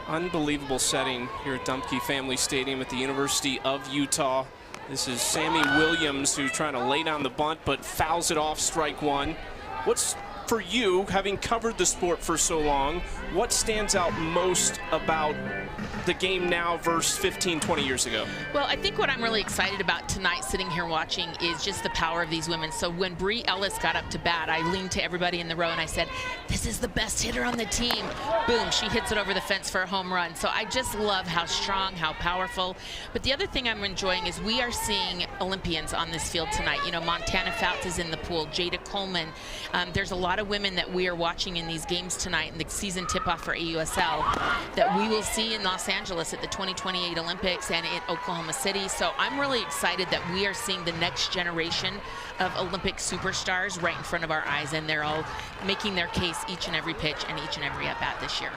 Speaker 2: Unbelievable setting here at Dumpke Family Stadium at the University of Utah. This is Sammy Williams, who's trying to lay down the bunt, but fouls it off, strike 1. What's, for you, having covered the sport for so long, what stands out most about the game now versus 15, 20 years ago?
Speaker 7: Well, I think what I'm really excited about tonight sitting here watching is just the power of these women. So when Bree Ellis got up to bat, I leaned to everybody in the row and I said, this is the best hitter on the team. Boom, she hits it over the fence for a home run. So I just love how strong, how powerful. But the other thing I'm enjoying is we are seeing Olympians on this field tonight. You know, Montana Fouts is in the pool, Jada Coleman. There's a lot of women that we are watching in these games tonight in the season tip-off for AUSL that we will see in Los Angeles at the 2028 Olympics and in Oklahoma City. So I'm really excited that we are seeing the next generation of Olympic superstars right in front of our eyes, and they're all making their case each and every pitch and each and every at-bat this year.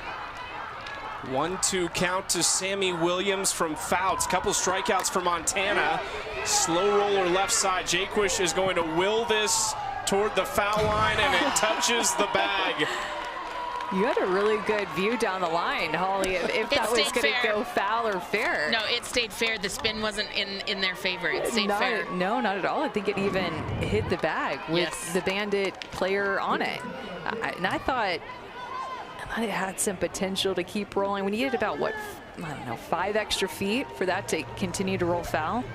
Speaker 2: 1-2 count to Sammy Williams from Fouts. Couple strikeouts for Montana. Slow roller left side. Jaquish is going to will this toward the foul line, and it touches the bag.
Speaker 3: You had a really good view down the line, Holly, if that was going to go foul or fair.
Speaker 7: No, it stayed fair. The spin wasn't in their favor. It stayed fair.
Speaker 3: No, not at all. I think it even hit the bag with the Bandit player on it. And I thought it had some potential to keep rolling. We needed about, what, I don't know, 5 extra feet for that to continue to roll foul.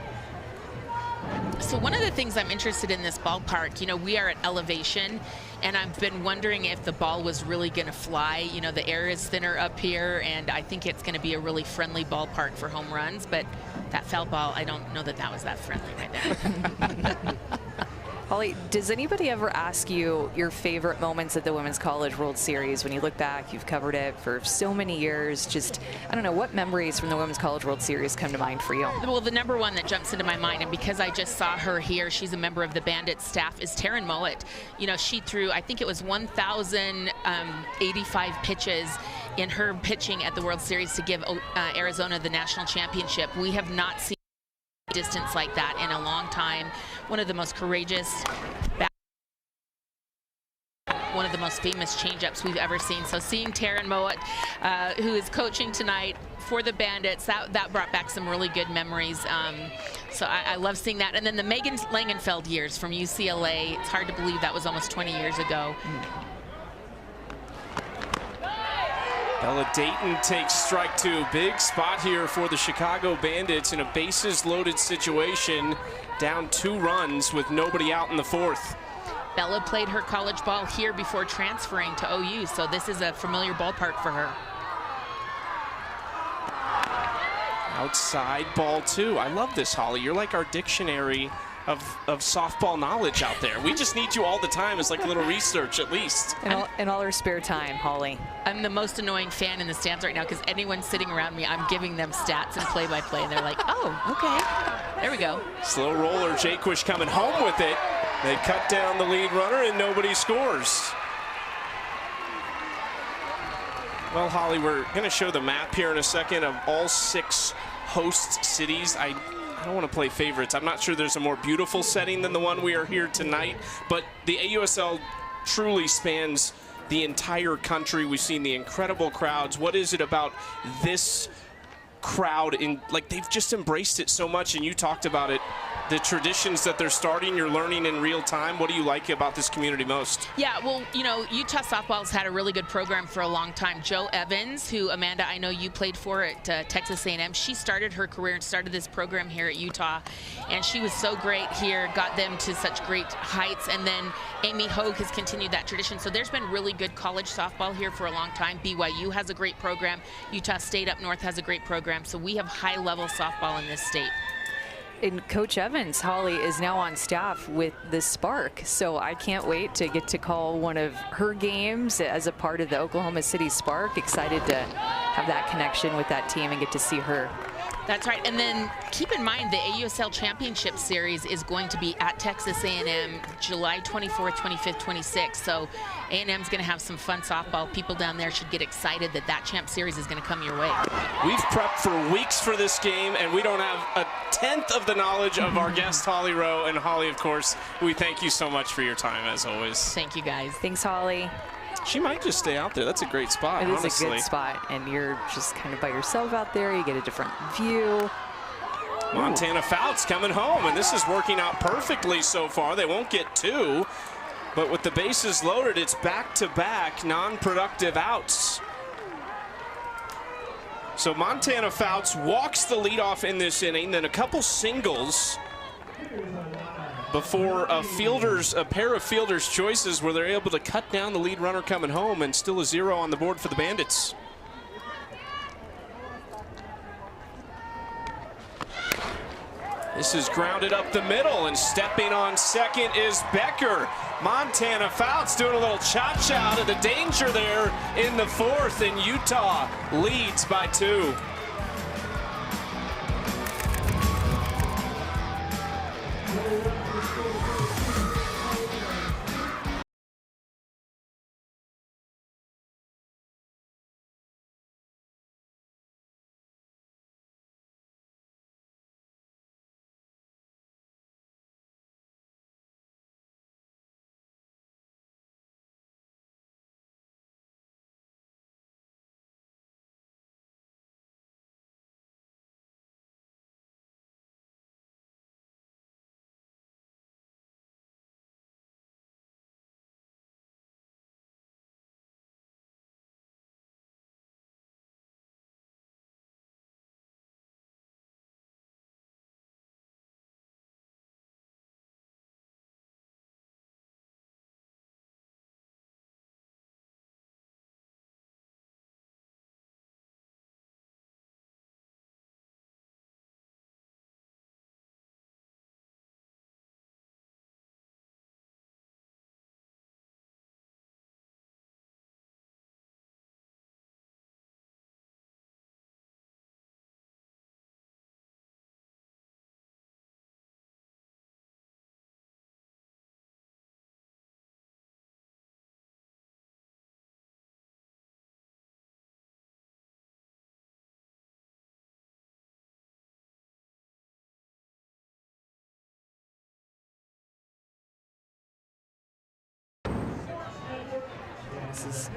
Speaker 7: So one of the things I'm interested in this ballpark, you know, we are at elevation, and I've been wondering if the ball was really going to fly. You know, the air is thinner up here, and I think it's going to be a really friendly ballpark for home runs, but that foul ball, I don't know that that was that friendly right there.
Speaker 3: Holly, does anybody ever ask you your favorite moments at the Women's College World Series? When you look back, you've covered it for so many years. Just, I don't know, what memories from the Women's College World Series come to mind for you?
Speaker 7: Well, the number one that jumps into my mind, and because I just saw her here, she's a member of the Bandits staff, is Taryn Mowat. You know, she threw, I think it was 1,085 pitches in her pitching at the World Series to give Arizona the national championship. We have not seen distance like that in a long time. One of the most courageous, one of the most famous changeups we've ever seen. So seeing Taryn Mowat, who is coaching tonight for the Bandits, that brought back some really good memories. So I love seeing that. And then the Megan Langenfeld years from UCLA, it's hard to believe that was almost 20 years ago.
Speaker 2: Bella Dayton takes strike 2. Big spot here for the Chicago Bandits in a bases-loaded situation, down 2 runs with nobody out in the 4th.
Speaker 7: Bella played her college ball here before transferring to OU, so this is a familiar ballpark for her.
Speaker 2: Outside ball 2. I love this, Holly. You're like our dictionary of softball knowledge out there. We just need you all the time as like a little research at least.
Speaker 3: In all her spare time, Holly.
Speaker 7: I'm the most annoying fan in the stands right now because anyone sitting around me, I'm giving them stats and play-by-play, and they're like, oh, okay. There we go.
Speaker 2: Slow roller, Jaquish coming home with it. They cut down the lead runner and nobody scores. Well, Holly, we're going to show the map here in a second of all 6 host cities. I don't want to play favorites. I'm not sure there's a more beautiful setting than the one we are here tonight, but the AUSL truly spans the entire country. We've seen the incredible crowds. What is it about this crowd? Like, they've just embraced it so much, and you talked about it. The traditions that they're starting, you're learning in real time. What do you like about this community most?
Speaker 7: Yeah, well, you know, Utah softball's had a really good program for a long time. Jo Evans, who, Amanda, I know you played for at Texas A&M, she started her career and started this program here at Utah, and she was so great here, got them to such great heights, and then Amy Hogue has continued that tradition. So there's been really good college softball here for a long time. BYU has a great program. Utah State up north has a great program. So we have high-level softball in this state.
Speaker 3: And Coach Evans, Holly, is now on staff with the Spark, so I can't wait to get to call one of her games as a part of the Oklahoma City Spark. Excited to have that connection with that team and get to see her.
Speaker 7: That's right, and then keep in mind the AUSL Championship Series is going to be at Texas A&M July 24th, 25th, 26th. So A&M's going to have some fun softball. People down there should get excited that that Champ Series is going to come your way.
Speaker 2: We've prepped for weeks for this game, and we don't have a tenth of the knowledge of our guest, Holly Rowe. And Holly, of course, we thank you so much for your time, as always.
Speaker 7: Thank you, guys.
Speaker 3: Thanks, Holly.
Speaker 2: She might just stay out there. That's a great spot,
Speaker 3: It is
Speaker 2: honestly.
Speaker 3: a good spot, and you're just kind of by yourself out there. You get a different view.
Speaker 2: Montana Fouts coming home, and this is working out perfectly so far. They won't get 2, but with the bases loaded, it's back-to-back non-productive outs. So Montana Fouts walks the leadoff in this inning, then a couple singles before a pair of fielders' choices where they're able to cut down the lead runner coming home, and still a 0 on the board for the Bandits. This is grounded up the middle, and stepping on second is Becker. Montana Fouts doing a little cha-cha to the danger there in the 4th, and Utah leads by 2.
Speaker 3: passes.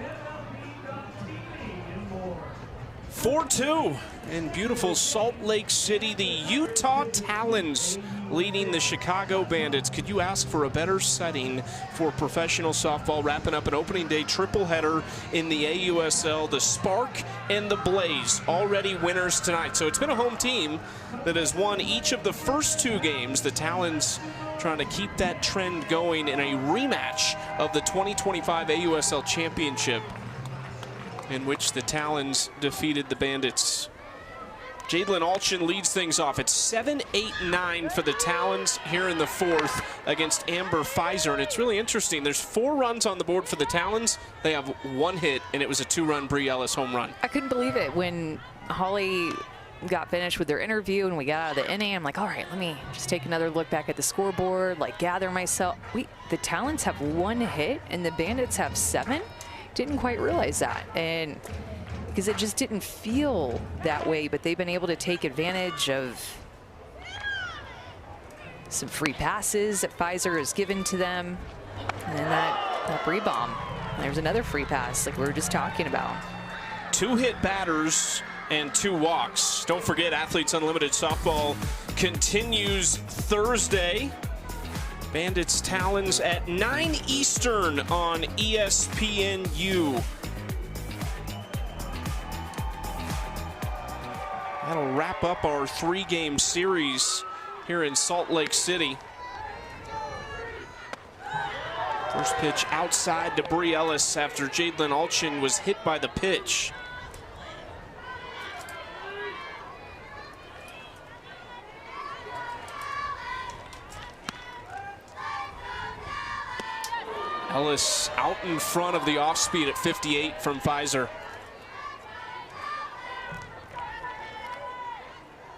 Speaker 2: 4-2 in beautiful Salt Lake City. The Utah Talons leading the Chicago Bandits. Could you ask for a better setting for professional softball, wrapping up an opening day triple header in the AUSL? The Spark and the Blaze already winners tonight. So it's been a home team that has won each of the first 2 games. The Talons trying to keep that trend going in a rematch of the 2025 AUSL Championship, in which the Talons defeated the Bandits. Jadlyn Alchin leads things off. It's 7-8-9 for the Talons here in the 4th against Amber Pfizer. And it's really interesting. There's 4 runs on the board for the Talons. They have 1 hit, and it was a 2-run Brie Ellis home run.
Speaker 3: I couldn't believe it when Holly got finished with their interview and we got out of the inning. I'm like, all right, let me just take another look back at the scoreboard, like gather myself. Wait, the Talons have 1 hit and the Bandits have 7? Didn't quite realize that, and because it just didn't feel that way, but they've been able to take advantage of some free passes that Pfizer has given to them, and then that Brie bomb. There's another free pass like we were just talking about.
Speaker 2: 2 hit batters and 2 walks. Don't forget, Athletes Unlimited Softball continues Thursday. Bandits Talons at 9 Eastern on ESPNU. That'll wrap up our 3-game series here in Salt Lake City. First pitch outside to Brie Ellis after Jadlyn Alchin was hit by the pitch. Ellis out in front of the off speed at 58 from Pfizer.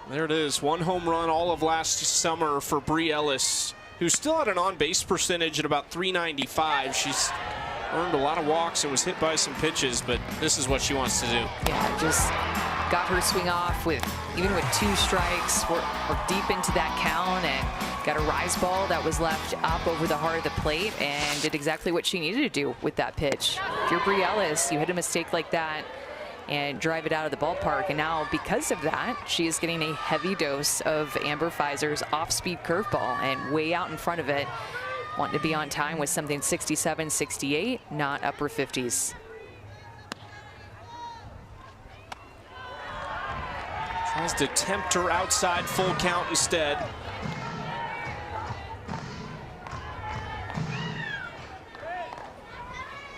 Speaker 2: There it is, 1 home run all of last summer for Brie Ellis, who still had an on-base percentage at about .395. She's earned a lot of walks and was hit by some pitches, but this is what she wants to do.
Speaker 3: Yeah, just got her swing off with, even with 2 strikes. We're deep into that count and got a rise ball that was left up over the heart of the plate and did exactly what she needed to do with that pitch. If you're Brie Ellis, you hit a mistake like that and drive it out of the ballpark. And now, because of that, she is getting a heavy dose of Amber Pfizer's off-speed curveball and way out in front of it, wanting to be on time with something 67, 68, not upper 50s.
Speaker 2: Tries to tempt her outside, full count instead.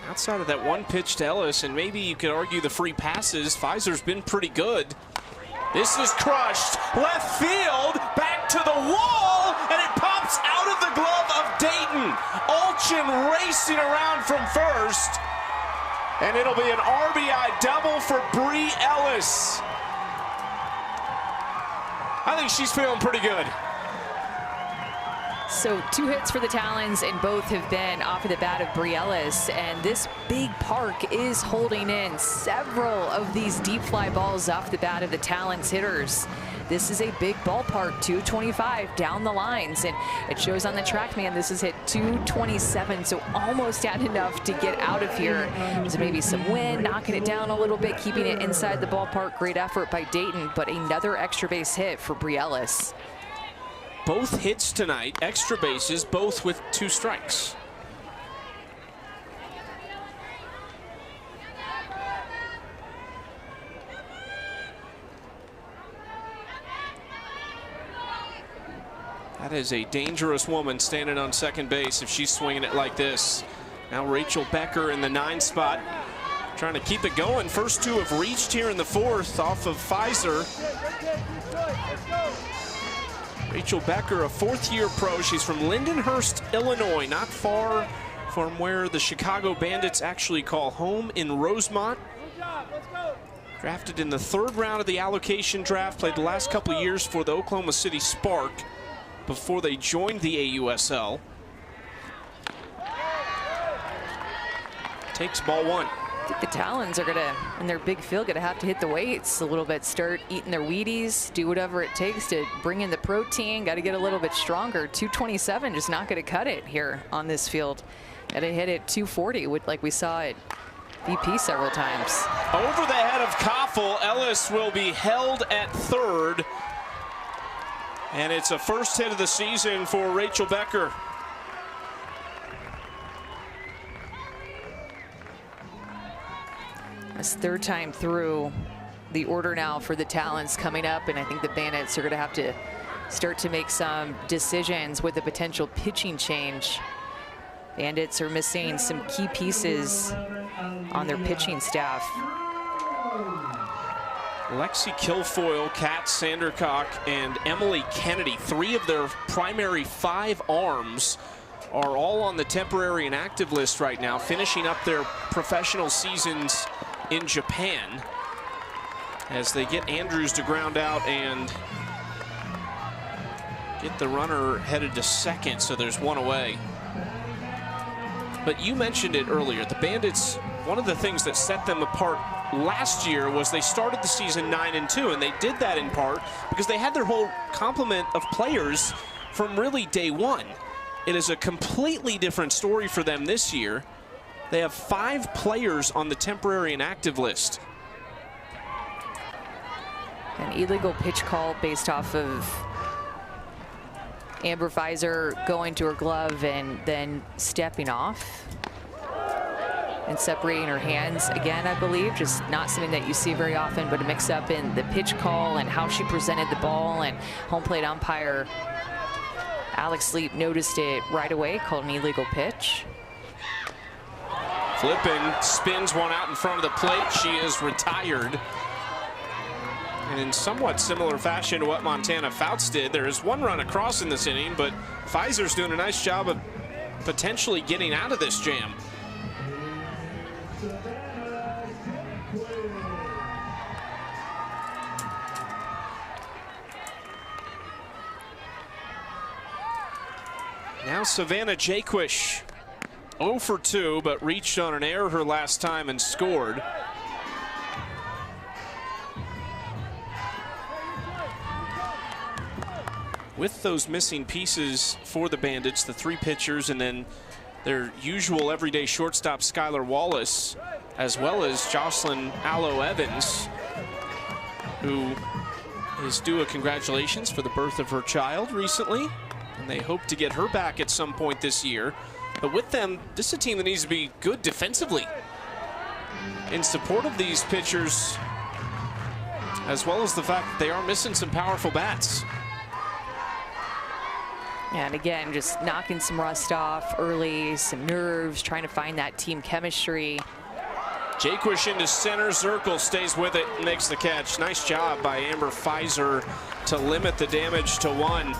Speaker 2: Outside of that 1 pitch to Ellis, and maybe you could argue the free passes, Pfizer's been pretty good. This is crushed, left field, back to the wall, and it pops out of the glove of Dayton. Alchin racing around from first, and it'll be an RBI double for Brie Ellis. I think she's feeling pretty good.
Speaker 3: So 2 hits for the Talons, and both have been off of the bat of Brie Ellis. And this big park is holding in several of these deep fly balls off the bat of the Talons hitters. This is a big ballpark, 225 down the lines, and it shows on the TrackMan this is hit 227, so almost had enough to get out of here. So maybe some wind, knocking it down a little bit, keeping it inside the ballpark. Great effort by Dayton, but another extra base hit for Brie Ellis.
Speaker 2: Both hits tonight, extra bases, both with 2 strikes. That is a dangerous woman standing on second base if she's swinging it like this. Now Rachel Becker in the 9 spot, trying to keep it going. First 2 have reached here in the 4th off of Pfizer. Rachel Becker, a 4th-year pro. She's from Lindenhurst, Illinois, not far from where the Chicago Bandits actually call home in Rosemont. Drafted in the 3rd round of the allocation draft, played the last couple of years for the Oklahoma City Spark before they joined the AUSL. Takes ball 1.
Speaker 3: I think the Talons are gonna, in their big field, gonna have to hit the weights a little bit, start eating their Wheaties, do whatever it takes to bring in the protein. Got to get a little bit stronger. 227 just not gonna cut it here on this field. Got to hit it 240, like we saw at VP several times.
Speaker 2: Over the head of Koffel, Ellis will be held at third. And it's a first hit of the season for Rachel Becker.
Speaker 3: It's third time through. The order now for the Talons coming up, and I think the Bandits are going to have to start to make some decisions with a potential pitching change. Bandits are missing some key pieces on their pitching staff.
Speaker 2: Lexi Kilfoyle, Kat Sandercock, and Emily Kennedy, 3 of their primary 5 arms, are all on the temporary inactive list right now, finishing up their professional seasons in Japan, as they get Andrews to ground out and get the runner headed to second, so there's 1 away. But you mentioned it earlier, the Bandits, one of the things that set them apart last year was they started the season 9-2, and they did that in part because they had their whole complement of players from really day one. It is a completely different story for them this year. They have 5 players on the temporary inactive list.
Speaker 3: An illegal pitch call based off of Amber Pfizer going to her glove and then stepping off and separating her hands again, I believe. Just not something that you see very often, but a mix up in the pitch call and how she presented the ball, and home plate umpire Alex Sleep noticed it right away, called an illegal pitch.
Speaker 2: Flippin spins one out in front of the plate. She is retired. And in somewhat similar fashion to what Montana Fouts did, there is 1 run across in this inning, but Pfizer's doing a nice job of potentially getting out of this jam. Now Savannah Jaquish, 0 for 2, but reached on an error her last time and scored. With those missing pieces for the Bandits, the 3 pitchers, and then their usual everyday shortstop Skylar Wallace, as well as Jocelyn Allo Evans, who is due a congratulations for the birth of her child recently, and they hope to get her back at some point this year. But with them, this is a team that needs to be good defensively. In support of these pitchers, as well as the fact that they are missing some powerful bats.
Speaker 3: And again, just knocking some rust off early, some nerves, trying to find that team chemistry.
Speaker 2: Jaquish into center, Zirkle stays with it, makes the catch. Nice job by Amber Pfizer to limit the damage to 1.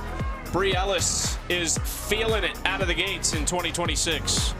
Speaker 2: Bree Ellis is feeling it out of the gates in 2026.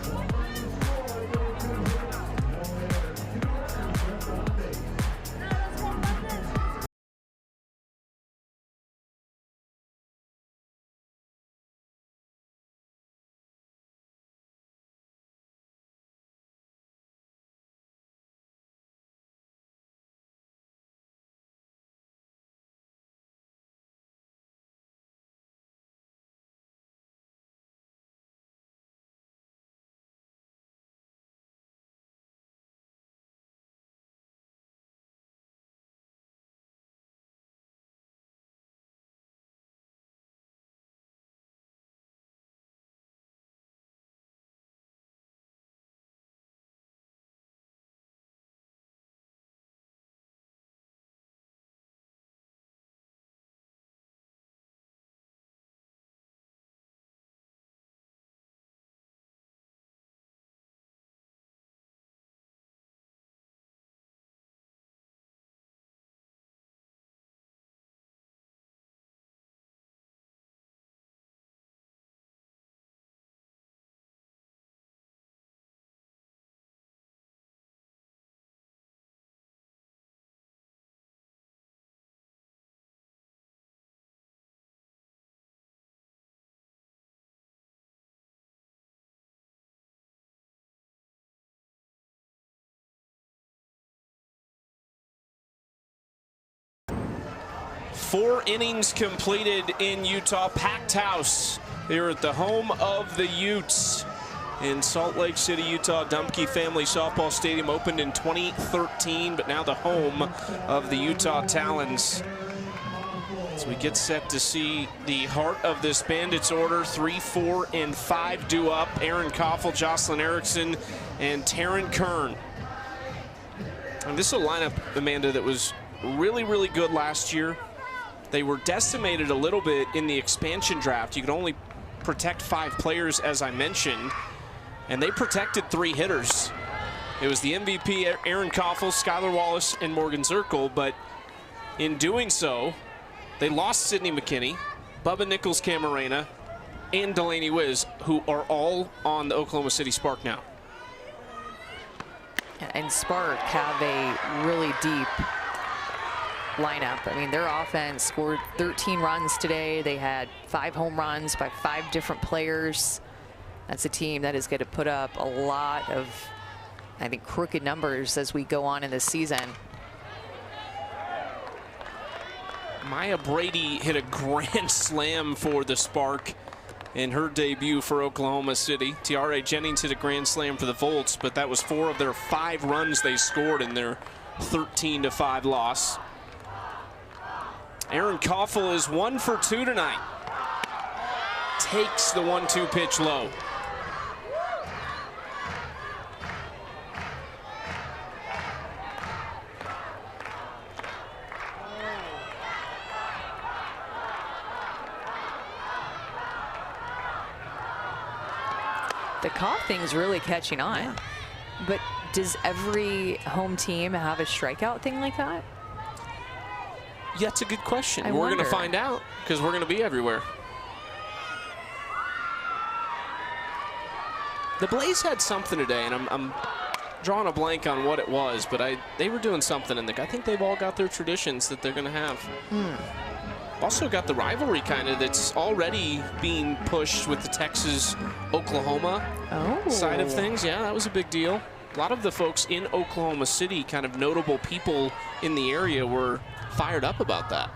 Speaker 2: Four innings completed in Utah. Packed house here at the home of the Utes in Salt Lake City, Utah. Dumpke Family Softball Stadium opened in 2013, but now the home of the Utah Talons. As we get set to see the heart of this Bandits order, 3, 4, and 5 due up. Aaron Koffel, Jocelyn Erickson, and Taryn Kern. And this is a lineup, Amanda, that was really, really good last year. They were decimated a little bit in the expansion draft. You could only protect 5 players, as I mentioned, and they protected 3 hitters. It was the MVP, Aaron Koffel, Skylar Wallace, and Morgan Zirkle, but in doing so, they lost Sydney McKinney, Bubba Nichols Camarena, and Delaney Wiz, who are all on the Oklahoma City Spark now.
Speaker 3: And Spark have a really deep lineup. I mean, their offense scored 13 runs today. They had 5 home runs by 5 different players. That's a team that is going to put up a lot of, I think, crooked numbers as we go on in this season.
Speaker 2: Maya Brady hit a grand slam for the Spark in her debut for Oklahoma City. Tiare Jennings hit a grand slam for the Volts, but that was 4 of their 5 runs they scored in their 13-5 loss. Aaron Koffel is 1 for 2 tonight. Takes the 1-2 pitch low.
Speaker 3: The cough thing's really catching on. Yeah. But does every home team have a strikeout thing like that?
Speaker 2: Yeah, that's a good question.
Speaker 3: We're
Speaker 2: going to find out because we're going to be everywhere. The Blaze had something today, and I'm drawing a blank on what it was, but they were doing something, and I think they've all got their traditions that they're going to have. Also got the rivalry kind of that's already being pushed with the Texas-Oklahoma side of things. Yeah, that was a big deal. A lot of the folks in Oklahoma City, kind of notable people in the area, were fired up about that.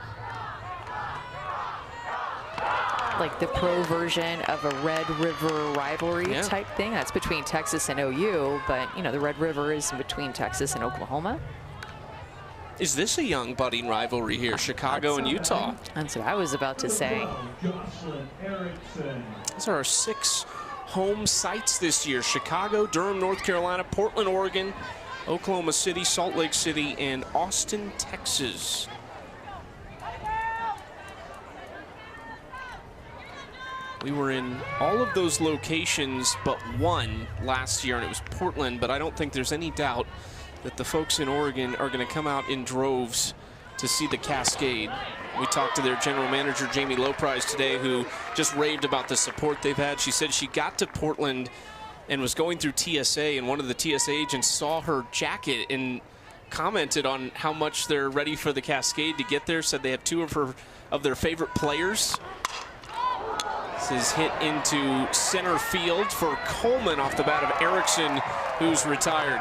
Speaker 3: Like the pro version of a Red River rivalry type thing. That's between Texas and OU, but you know, the Red River is between Texas and Oklahoma.
Speaker 2: Is this a young budding rivalry here, Chicago and Utah?
Speaker 3: That's what I was about to say.
Speaker 2: These are our 6 home sites this year: Chicago, Durham, North Carolina, Portland, Oregon, Oklahoma City, Salt Lake City, and Austin, Texas. We were in all of those locations but one last year, and it was Portland, but I don't think there's any doubt that the folks in Oregon are going to come out in droves to see the Cascade. We talked to their general manager, Jamie Loprise, today, who just raved about the support they've had. She said she got to Portland and was going through TSA, and one of the TSA agents saw her jacket and commented on how much they're ready for the Cascade to get there. Said they have 2 of their favorite players. This is hit into center field for Coleman off the bat of Erickson, who's retired.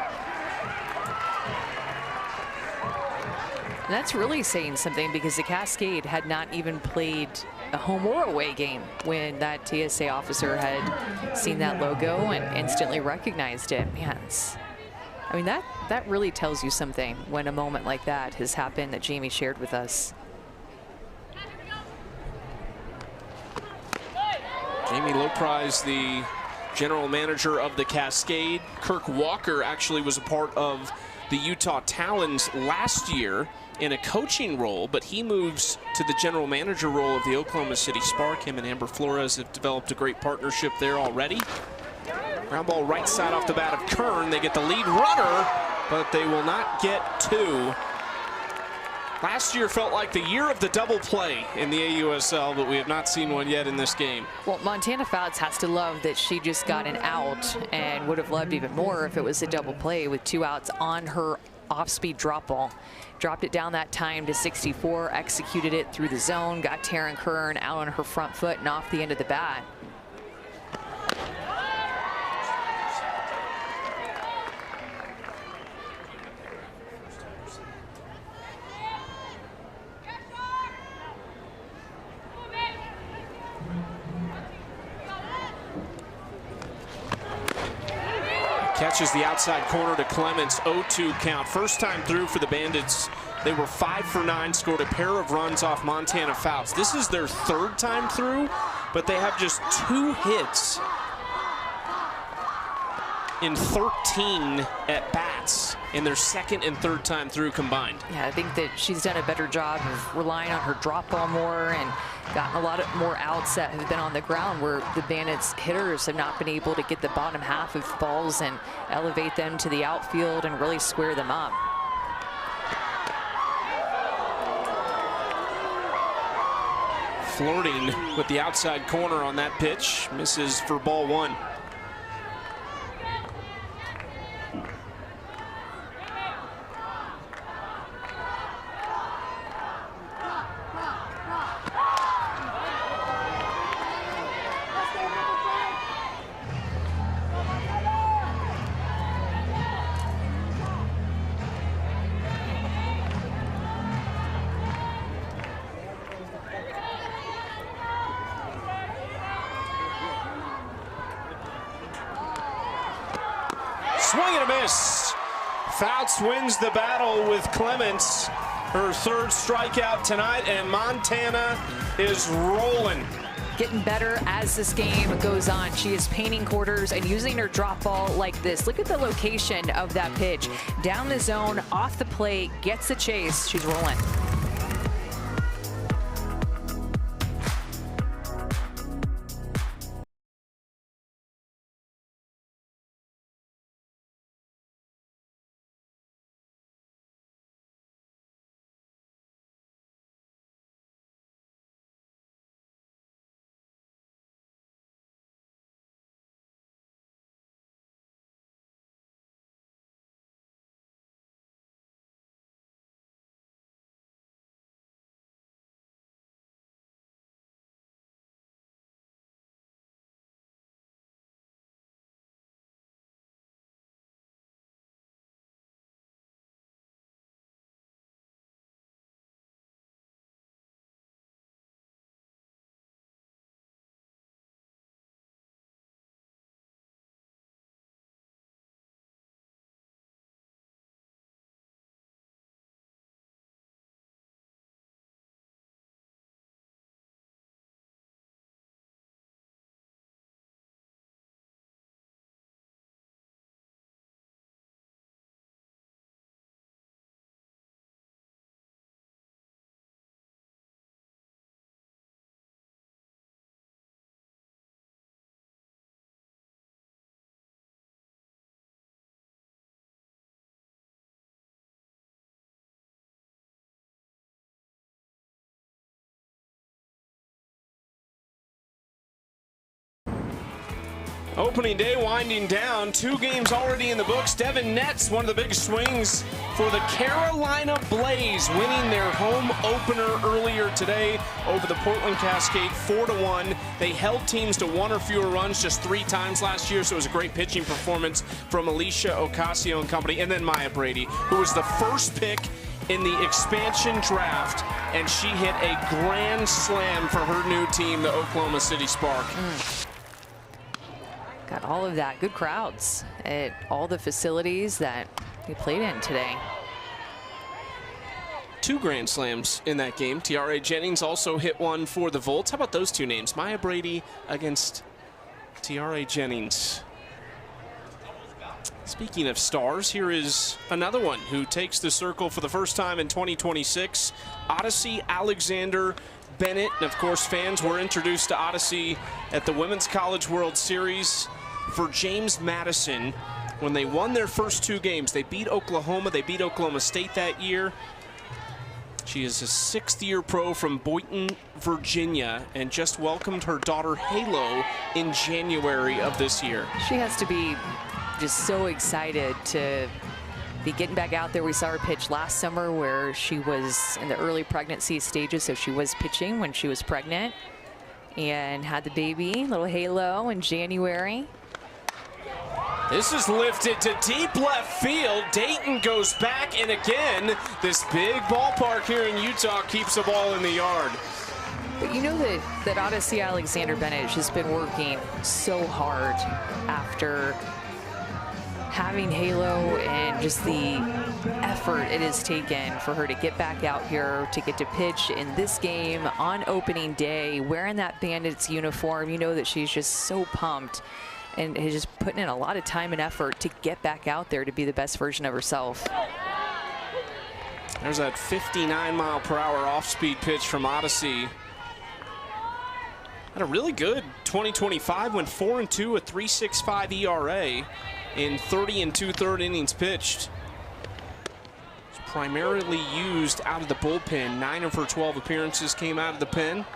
Speaker 3: That's really saying something, because the Cascade had not even played a home or away game when that TSA officer had seen that logo and instantly recognized it. Man, I mean, that really tells you something when a moment like that has happened that Jamie shared with us.
Speaker 2: Jamie Loprise, the general manager of the Cascade. Kirk Walker actually was a part of the Utah Talons last year in a coaching role, but he moves to the general manager role of the Oklahoma City Spark. Him and Amber Flores have developed a great partnership there already. Ground ball right side off the bat of Kern. They get the lead runner, but they will not get 2. Last year felt like the year of the double play in the AUSL, but we have not seen one yet in this game.
Speaker 3: Well, Montana Fouts has to love that she just got an out, and would have loved even more if it was a double play with 2 outs on her off-speed drop ball. Dropped it down that time to 64, executed it through the zone, got Taryn Kern out on her front foot and off the end of the bat.
Speaker 2: Catches the outside corner to Clements, 0-2 count. First time through for the Bandits. They were 5 for 9, scored a pair of runs off Montana Fouts. This is their third time through, but they have just 2 hits in 13 at-bats in their second and third time through combined.
Speaker 3: Yeah, I think that she's done a better job of relying on her drop ball more and gotten a lot more outs that have been on the ground where the Bandits hitters have not been able to get the bottom half of balls and elevate them to the outfield and really square them up.
Speaker 2: Flirting with the outside corner on that pitch, misses for ball 1. Swing and a miss. Fouts wins the battle with Clements. Her third strikeout tonight, and Montana is rolling.
Speaker 3: Getting better as this game goes on. She is painting quarters and using her drop ball like this. Look at the location of that pitch. Down the zone, off the plate, gets the chase. She's rolling.
Speaker 2: Opening day winding down, 2 games already in the books. Devin Netz, one of the big swings for the Carolina Blaze, winning their home opener earlier today over the Portland Cascade 4-1. They held teams to 1 or fewer runs just 3 times last year, so it was a great pitching performance from Alicia Ocasio and company. And then Maya Brady, who was the first pick in the expansion draft, and she hit a grand slam for her new team, the Oklahoma City Spark.
Speaker 3: Got all of that. Good crowds at all the facilities that we played in today.
Speaker 2: 2 grand slams in that game. Tiare Jennings also hit one for the Volts. How about those 2 names? Maya Brady against Tiare Jennings. Speaking of stars, here is another one who takes the circle for the first time in 2026. Odyssey Alexander Bennett. And of course, fans were introduced to Odyssey at the Women's College World Series for James Madison when they won their first 2 games. They beat Oklahoma. They beat Oklahoma State that year. She is a 6th-year pro from Boynton, Virginia, and just welcomed her daughter Halo in January of this year.
Speaker 3: She has to be just so excited to be getting back out there. We saw her pitch last summer where she was in the early pregnancy stages, so she was pitching when she was pregnant and had the baby, little Halo, in January.
Speaker 2: This is lifted to deep left field. Dayton goes back, and again, this big ballpark here in Utah keeps the ball in the yard.
Speaker 3: But you know that Odyssey Alexander Bennett has been working so hard after having halo and just the effort it has taken for her to get back out here, to get to pitch in this game on opening day, wearing that Bandits uniform. You know that she's just so pumped and is just putting in a lot of time and effort to get back out there to be the best version of herself.
Speaker 2: There's that 59-mile-per-hour off-speed pitch from Odyssey. Had a really good 2025, went 4-2, a 3.65 ERA in 30 2/3 innings pitched. It's primarily used out of the bullpen. 9 of her 12 appearances came out of the pen.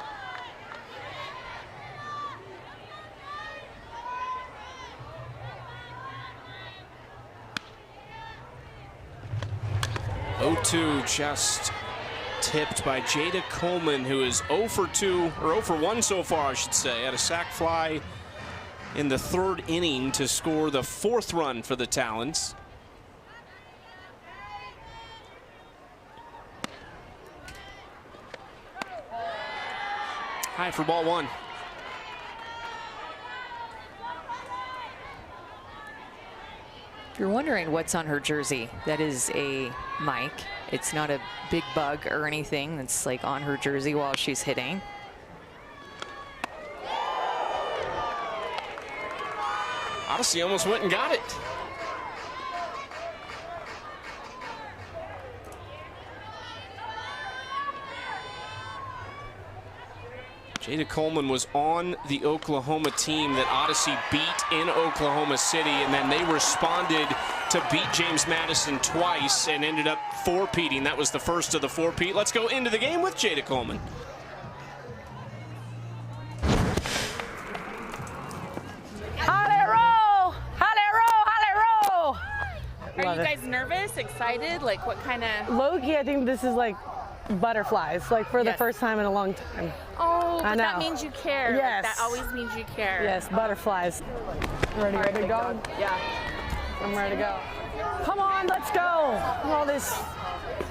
Speaker 2: O2 just tipped by Jada Coleman, who is 0 for 2, or 0 for 1 so far, I should say. Had a sac fly in the 3rd inning to score the 4th run for the Talons. High for ball 1.
Speaker 3: If you're wondering what's on her jersey, that is a mic. It's not a big bug or anything that's like on her jersey while she's hitting.
Speaker 2: Odyssey almost went and got it. Jada Coleman was on the Oklahoma team that Odyssey beat in Oklahoma City, and then they responded to beat James Madison twice and ended up four-peating. That was the first of the four-peat. Let's go into the game with Jada Coleman.
Speaker 8: Are you guys nervous, excited? Like what kind of?
Speaker 6: Low-key, I think this is like butterflies, like for the first time in a long time.
Speaker 8: Oh, but
Speaker 6: I know.
Speaker 8: that means you care.
Speaker 6: Yes.
Speaker 8: Like, that always means you care.
Speaker 6: Yes, butterflies. Ready to go?
Speaker 8: Yeah.
Speaker 6: I'm ready to go. Come on, let's go. All this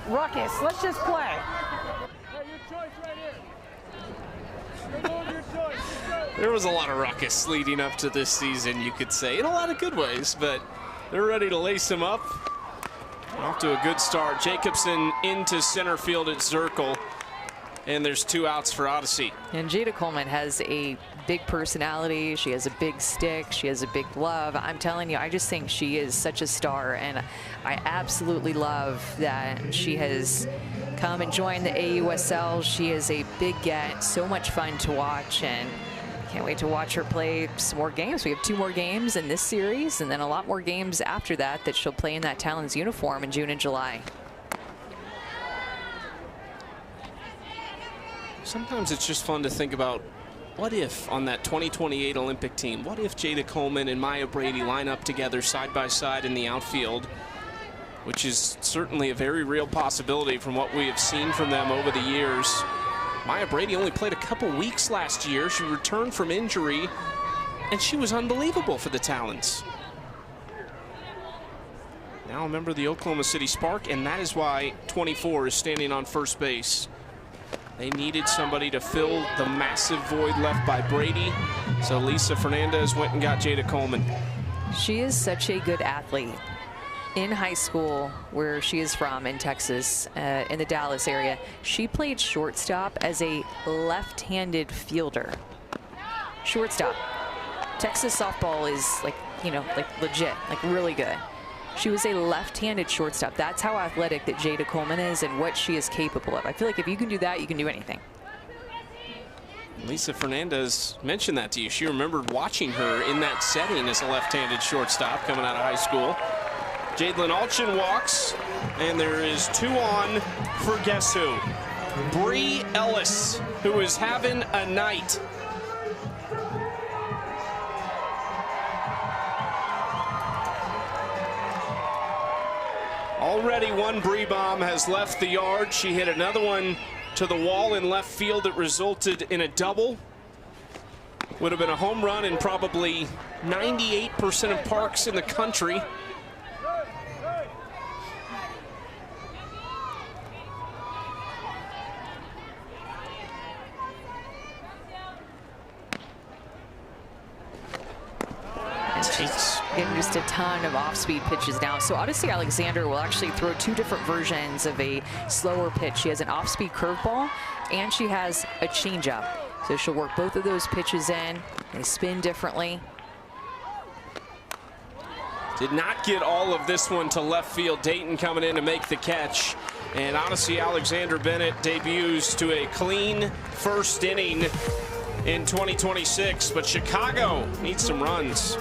Speaker 6: ruckus. Let's just play.
Speaker 2: There was a lot of ruckus leading up to this season, you could say, in a lot of good ways, but they're ready to lace him up. Off to a good start. Jacobson into center field at Zirkle, and there's 2 outs for Odyssey.
Speaker 3: And Jada Coleman has a big personality. She has a big stick. She has a big glove. I'm telling you, I just think she is such a star, and I absolutely love that she has come and joined the AUSL. She is a big get, so much fun to watch, and can't wait to watch her play some more games. We have 2 more games in this series, and then a lot more games after that that she'll play in that Talons uniform in June and July.
Speaker 2: Sometimes it's just fun to think about, what if on that 2028 Olympic team, what if Jada Coleman and Maya Brady line up together side by side in the outfield, which is certainly a very real possibility from what we have seen from them over the years. Maya Brady only played a couple weeks last year. She returned from injury, and she was unbelievable for the Talons. Now a member of the Oklahoma City Spark, and that is why 24 is standing on first base. They needed somebody to fill the massive void left by Brady, so Lisa Fernandez went and got Jada Coleman.
Speaker 3: She is such a good athlete. In high school, where she is from, in Texas, in the Dallas area, she played shortstop as a left-handed fielder. Shortstop. Texas softball is like, you know, like legit, like really good. She was a left-handed shortstop. That's how athletic that Jada Coleman is and what she is capable of. I feel like if you can do that, you can do anything.
Speaker 2: Lisa Fernandez mentioned that to you. She remembered watching her in that setting as a left-handed shortstop coming out of high school. Jadlyn Alchin walks, and there is 2 on for guess who? Bree Ellis, who is having a night. Already one Bree bomb has left the yard. She hit another one to the wall in left field that resulted in a double. Would have been a home run in probably 98% of parks in the country. Takes
Speaker 3: getting just a ton of off-speed pitches now. So Odyssey Alexander will actually throw 2 different versions of a slower pitch. She has an off-speed curveball, and she has a changeup. So she'll work both of those pitches in. They spin differently.
Speaker 2: Did not get all of this one to left field. Dayton coming in to make the catch. And Odyssey Alexander Bennett debuts to a clean first inning in 2026. But Chicago needs some runs.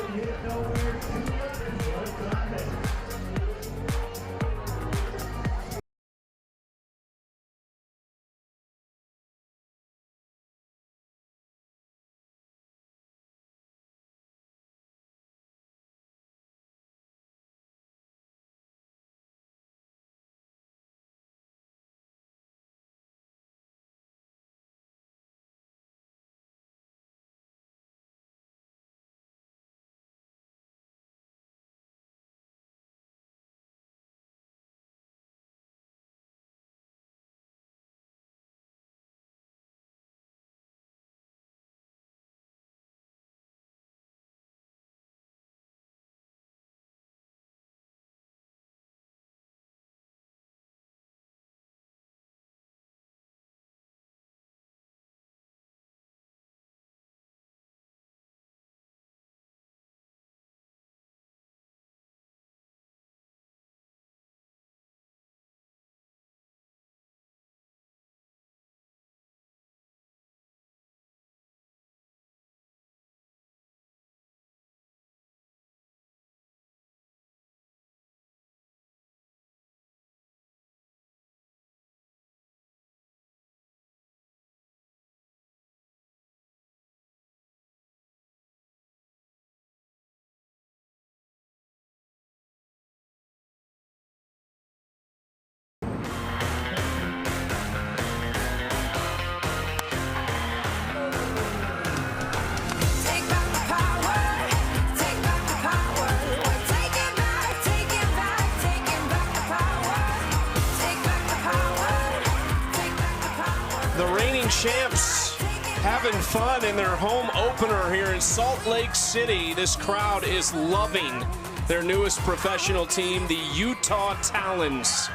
Speaker 2: Champs having fun in their home opener here in Salt Lake City. This crowd is loving their newest professional team, the Utah Talons,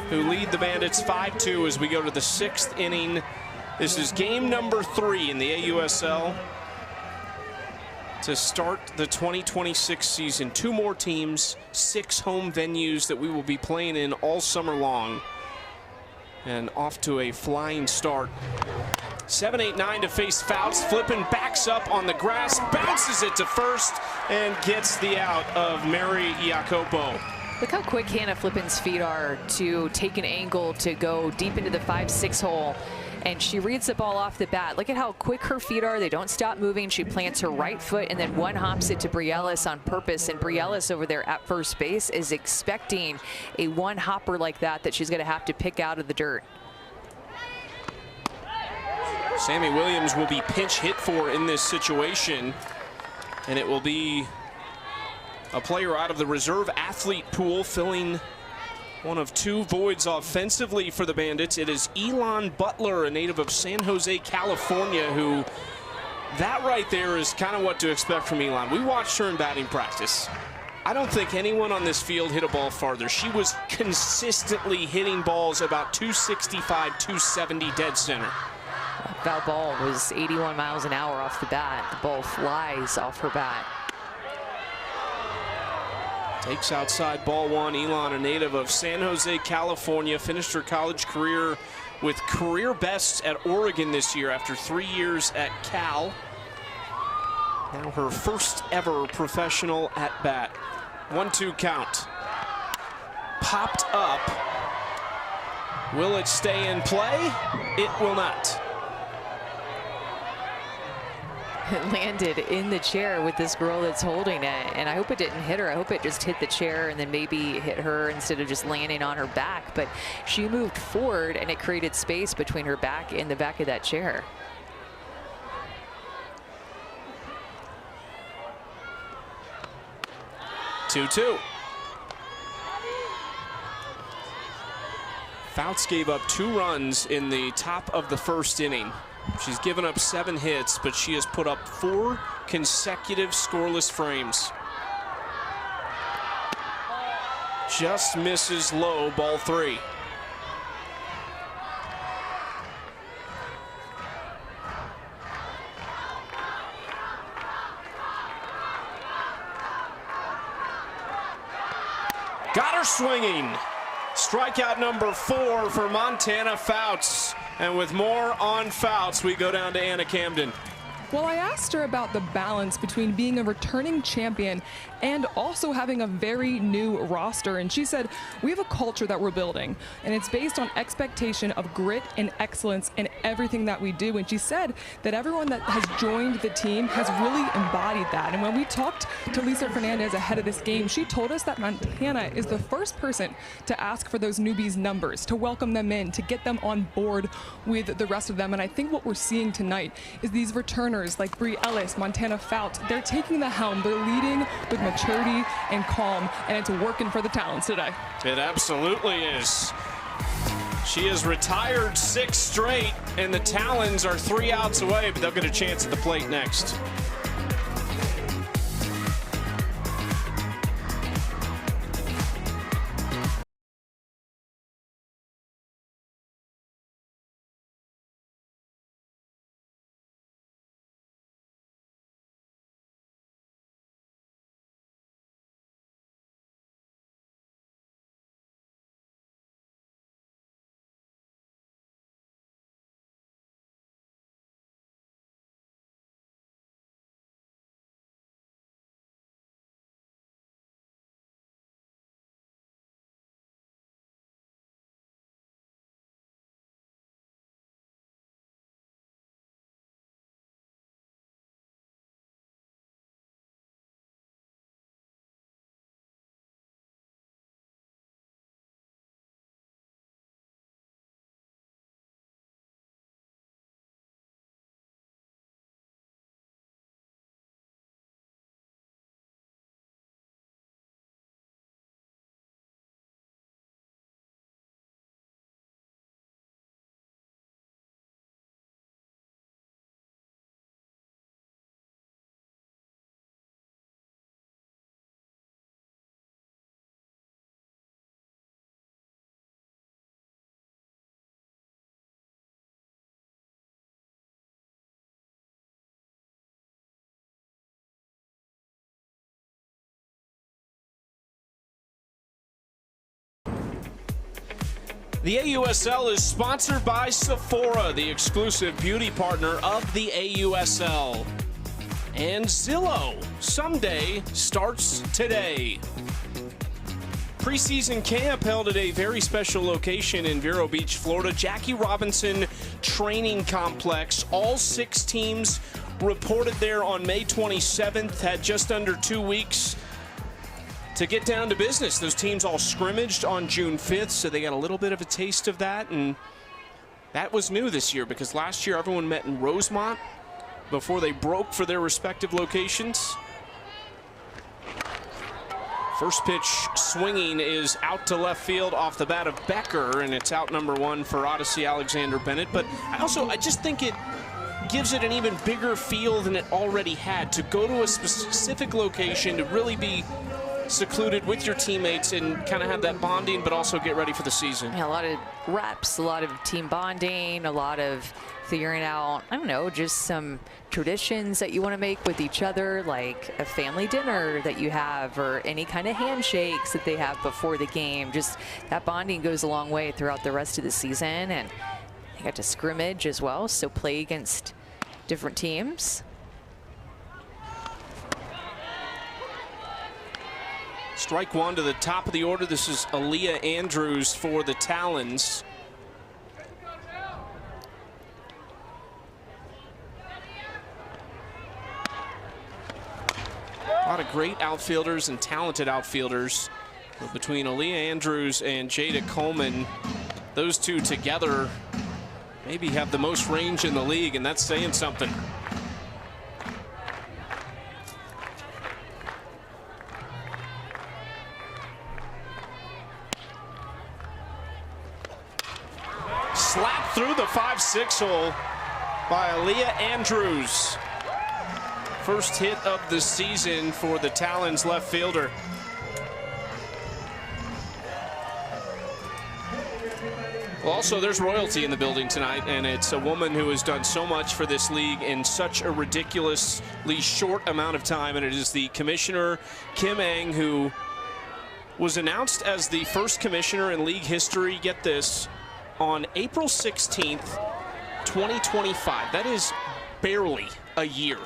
Speaker 2: who lead the Bandits 5-2 as we go to the 6th inning. This is game number 3 in the AUSL to start the 2026 season. 2 more teams, 6 home venues that we will be playing in all summer long. And off to a flying start. 7-8-9 to face Fouts. Flippin backs up on the grass, bounces it to first, and gets the out of Mary Jacopo.
Speaker 3: Look how quick Hannah Flippin's feet are to take an angle to go deep into the 5-6 hole. And she reads the ball off the bat. Look at how quick her feet are. They don't stop moving. She plants her right foot and then one hops it to Brielis on purpose. And Brielis over there at first base is expecting a one hopper like that she's going to have to pick out of the dirt.
Speaker 2: Sammy Williams will be pinch hit for in this situation. And it will be a player out of the reserve athlete pool filling one of 2 voids offensively for the Bandits. It is Elon Butler, a native of San Jose, California, who that right there is kind of what to expect from Elon. We watched her in batting practice. I don't think anyone on this field hit a ball farther. She was consistently hitting balls about 265, 270 dead center.
Speaker 3: That ball was 81 miles an hour off the bat. The ball flies off her bat.
Speaker 2: Takes outside ball 1. Elon, a native of San Jose, California, finished her college career with career bests at Oregon this year after 3 years at Cal. Now her first ever professional at bat. 1-2 count. Popped up. Will it stay in play? It will not.
Speaker 3: It landed in the chair with this girl that's holding it, and I hope it didn't hit her. I hope it just hit the chair and then maybe hit her instead of just landing on her back. But she moved forward and it created space between her back and the back of that chair.
Speaker 2: Two. Fouts gave up 2 runs in the top of the first inning. She's given up 7 hits, but she has put up 4 consecutive scoreless frames. just misses low, ball 3. Got her swinging. Strikeout number 4 for Montana Fouts. And with more on Fouts, we go down to Anna Camden.
Speaker 4: Well, I asked her about the balance between being a returning champion and also having a very new roster. And she said, we have a culture that we're building, and it's based on expectation of grit and excellence in everything that we do. And she said that everyone that has joined the team has really embodied that. And when we talked to Lisa Fernandez ahead of this game, she told us that Montana is the first person to ask for those newbies' numbers, to welcome them in, to get them on board with the rest of them. And I think what we're seeing tonight is these returners like Bree Ellis, Montana Fouts, they're taking the helm, they're leading with maturity and calm, and it's working for the Talons today.
Speaker 2: It absolutely is. She has retired 6 straight, and the Talons are 3 outs away, but they'll get a chance at the plate next. The AUSL is sponsored by Sephora, the exclusive beauty partner of the AUSL. And Zillow, someday starts today. Preseason camp held at a very special location in Vero Beach, Florida, Jackie Robinson Training Complex. All 6 teams reported there on May 27th, had just under 2 weeks to get down to business. Those teams all scrimmaged on June 5th, so they got a little bit of a taste of that, and that was new this year because last year everyone met in Rosemont before they broke for their respective locations. First pitch swinging is out to left field off the bat of Becker, and it's out number 1 for Odyssey Alexander Bennett. But I just think it gives it an even bigger feel than it already had to go to a specific location to really be secluded with your teammates and kind of have that bonding, but also get ready for the season.
Speaker 3: Yeah, a lot of reps, a lot of team bonding, a lot of figuring out, I don't know, just some traditions that you want to make with each other, like a family dinner that you have or any kind of handshakes that they have before the game. Just that bonding goes a long way throughout the rest of the season. And they got to scrimmage as well, so play against different teams.
Speaker 2: Strike 1 to the top of the order. This is Aaliyah Andrews for the Talons. A lot of great outfielders and talented outfielders. But between Aaliyah Andrews and Jada Coleman, those two together maybe have the most range in the league, and that's saying something. Slapped through the 5-6 hole by Aaliyah Andrews. First hit of the season for the Talons left fielder. Well, also, there's royalty in the building tonight, and it's a woman who has done so much for this league in such a ridiculously short amount of time, and it is the commissioner, Kim Eng, who was announced as the first commissioner in league history, get this, on April 16th, 2025. That is barely a year.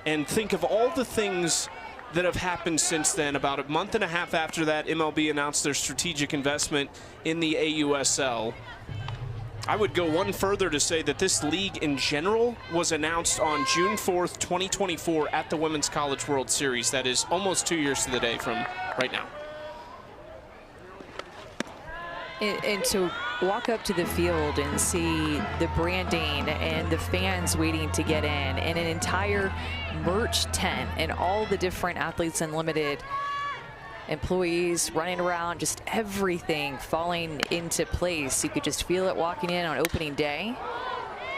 Speaker 2: And think of all the things that have happened since then. About a month and a half after that, MLB announced their strategic investment in the AUSL. I would go one further to say that this league in general was announced on June 4th, 2024 at the Women's College World Series. That is almost 2 years to the day from right now.
Speaker 3: And to walk up to the field and see the branding and the fans waiting to get in, and an entire merch tent and all the different Athletes Unlimited employees running around, just everything falling into place. You could just feel it walking in on opening day.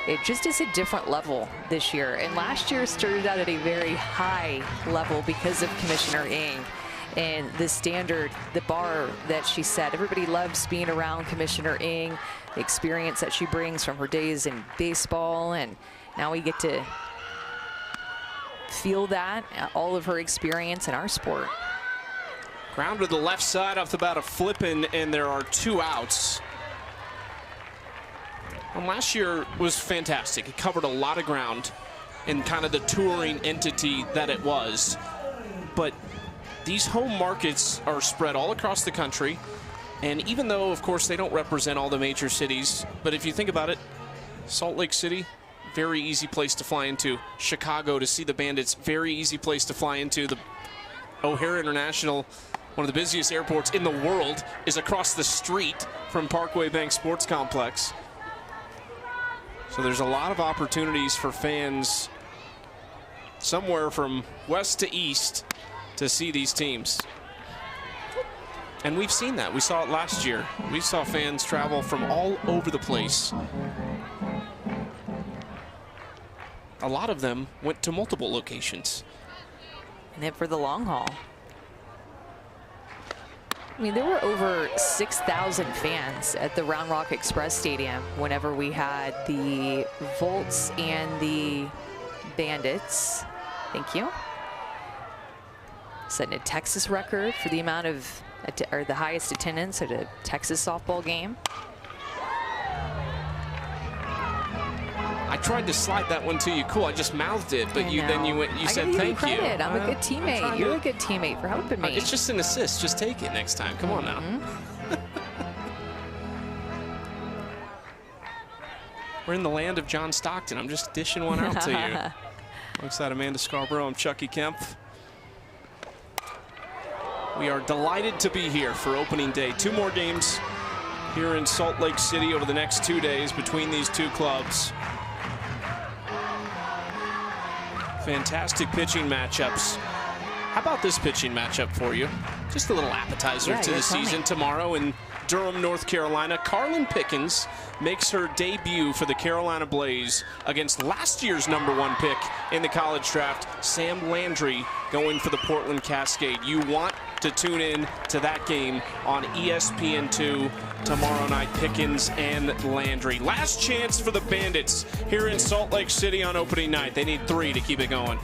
Speaker 3: It just is a different level this year. And last year started out at a very high level because of Commissioner Ing and the standard, the bar that she set. Everybody loves being around Commissioner Ing, the experience that she brings from her days in baseball, and now we get to feel that, all of her experience in our sport.
Speaker 2: Ground to the left side off the bat of Flippin, and there are 2 outs. And last year was fantastic. It covered a lot of ground in kind of the touring entity that it was. But these home markets are spread all across the country, and even though, of course, they don't represent all the major cities, but if you think about it, Salt Lake City, very easy place to fly into. Chicago to see the Bandits, very easy place to fly into. The O'Hare International, one of the busiest airports in the world, is across the street from Parkway Bank Sports Complex. So there's a lot of opportunities for fans somewhere from west to east to see these teams. And we've seen that. We saw it last year. We saw fans travel from all over the place. A lot of them went to multiple locations.
Speaker 3: And then for the long haul. I mean, there were over 6,000 fans at the Round Rock Express Stadium whenever we had the Volts and the Bandits. Thank you. Setting a Texas record for the amount of, or the highest attendance at a Texas softball game.
Speaker 2: I tried to slide that one to you. Cool, I just mouthed it, but you said thank you.
Speaker 3: I'm a good teammate. You're a good teammate for helping me.
Speaker 2: It's just an assist. Just take it next time. Come on now. We're in the land of John Stockton. I'm just dishing one out to you. Alongside Amanda Scarborough, I'm Chucky Kemp. We are delighted to be here for opening day. 2 more games here in Salt Lake City over the next 2 days between these 2 clubs. Fantastic pitching matchups. How about this pitching matchup for you? Just a little appetizer to the season. Tomorrow in Durham, North Carolina, Carlin Pickens makes her debut for the Carolina Blaze against last year's #1 pick in the college draft, Sam Landry, going for the Portland Cascade. You want to tune in to that game on ESPN2 tomorrow night, Pickens and Landry. Last chance for the Bandits here in Salt Lake City on opening night. They need 3 to keep it going.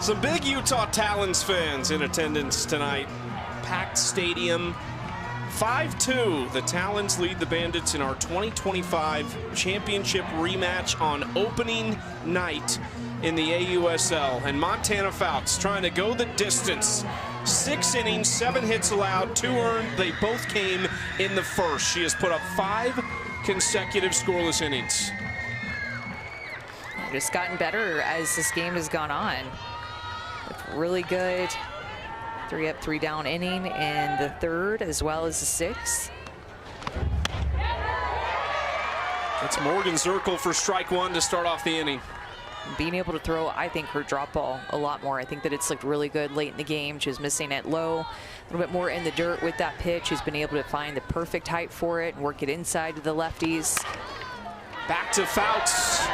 Speaker 2: Some big Utah Talons fans in attendance tonight. Packed stadium. 5-2, the Talons lead the Bandits in our 2025 championship rematch on opening night in the AUSL. And Montana Fouts trying to go the distance. 6 innings, 7 hits allowed, 2 earned. They both came in the first. She has put up 5 consecutive scoreless innings.
Speaker 3: Just gotten better as this game has gone on. Really good 3 up, 3 down inning in the third as well as the sixth.
Speaker 2: It's Morgan Zirkle for strike 1 to start off the inning.
Speaker 3: Being able to throw, I think, her drop ball a lot more. I think that it's looked really good late in the game. She was missing it low, a little bit more in the dirt with that pitch. She's been able to find the perfect height for it and work it inside to the lefties.
Speaker 2: Back to Fouts,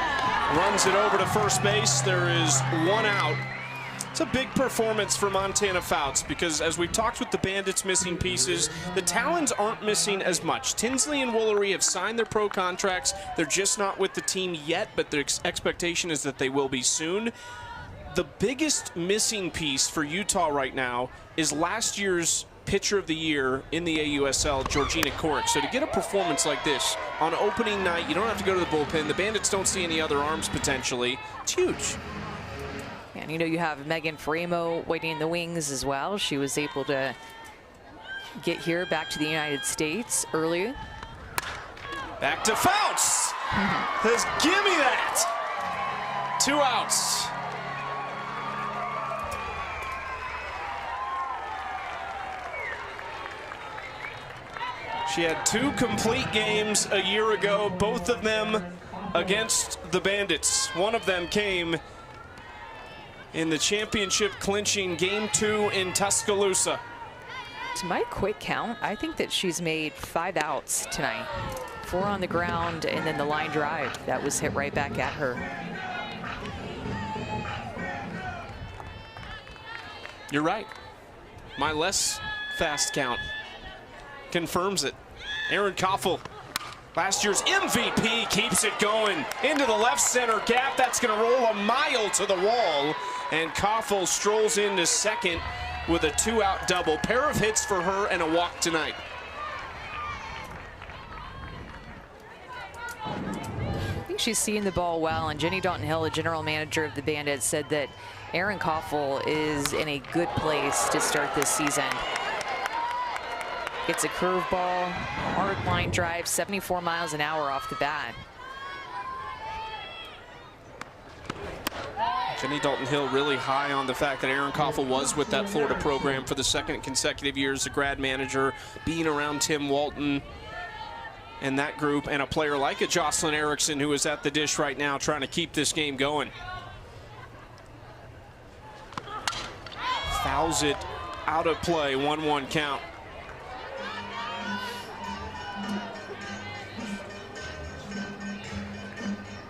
Speaker 2: runs it over to first base. There is 1 out. It's a big performance for Montana Fouts because as we've talked with the Bandits missing pieces, the Talons aren't missing as much. Tinsley and Woolery have signed their pro contracts. They're just not with the team yet, but the expectation is that they will be soon. The biggest missing piece for Utah right now is last year's Pitcher of the Year in the AUSL, Georgina Koric. So to get a performance like this on opening night, you don't have to go to the bullpen. The Bandits don't see any other arms potentially. It's huge.
Speaker 3: And you know, you have Megan Framo waiting in the wings as well. She was able to get here back to the United States early.
Speaker 2: Back to Fouts. Says, give me that. 2 outs. She had 2 complete games a year ago, both of them against the Bandits. One of them came in the championship clinching Game 2 in Tuscaloosa.
Speaker 3: To my quick count, I think that she's made 5 outs tonight. 4 on the ground and then the line drive that was hit right back at her.
Speaker 2: You're right. My less fast count confirms it. Erin Koffel, last year's MVP, keeps it going into the left center gap. That's going to roll a mile to the wall. And Koffel strolls into second with a 2-out double. Pair of hits for her and a walk tonight.
Speaker 3: I think she's seeing the ball well, and Jenny Dalton-Hill, the general manager of the Bandits, said that Erin Koffel is in a good place to start this season. Gets a curveball, hard line drive, 74 miles an hour off the bat.
Speaker 2: Jenny Dalton-Hill really high on the fact that Erin Koffel was with that Florida program for the 2nd consecutive year as a grad manager, being around Tim Walton and that group, and a player like a Jocelyn Erickson who is at the dish right now trying to keep this game going. Fouls it out of play, 1-1 count.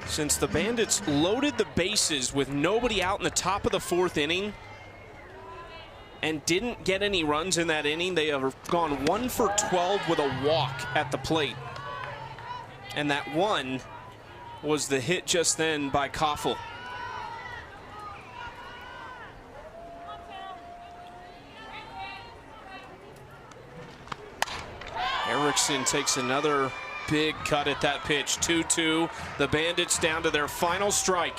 Speaker 2: Since the Bandits loaded the bases with nobody out in the top of the 4th inning and didn't get any runs in that inning, they have gone 1 for 12 with a walk at the plate. And that one was the hit just then by Koffel. Erickson takes another big cut at that pitch. 2-2. The Bandits down to their final strike.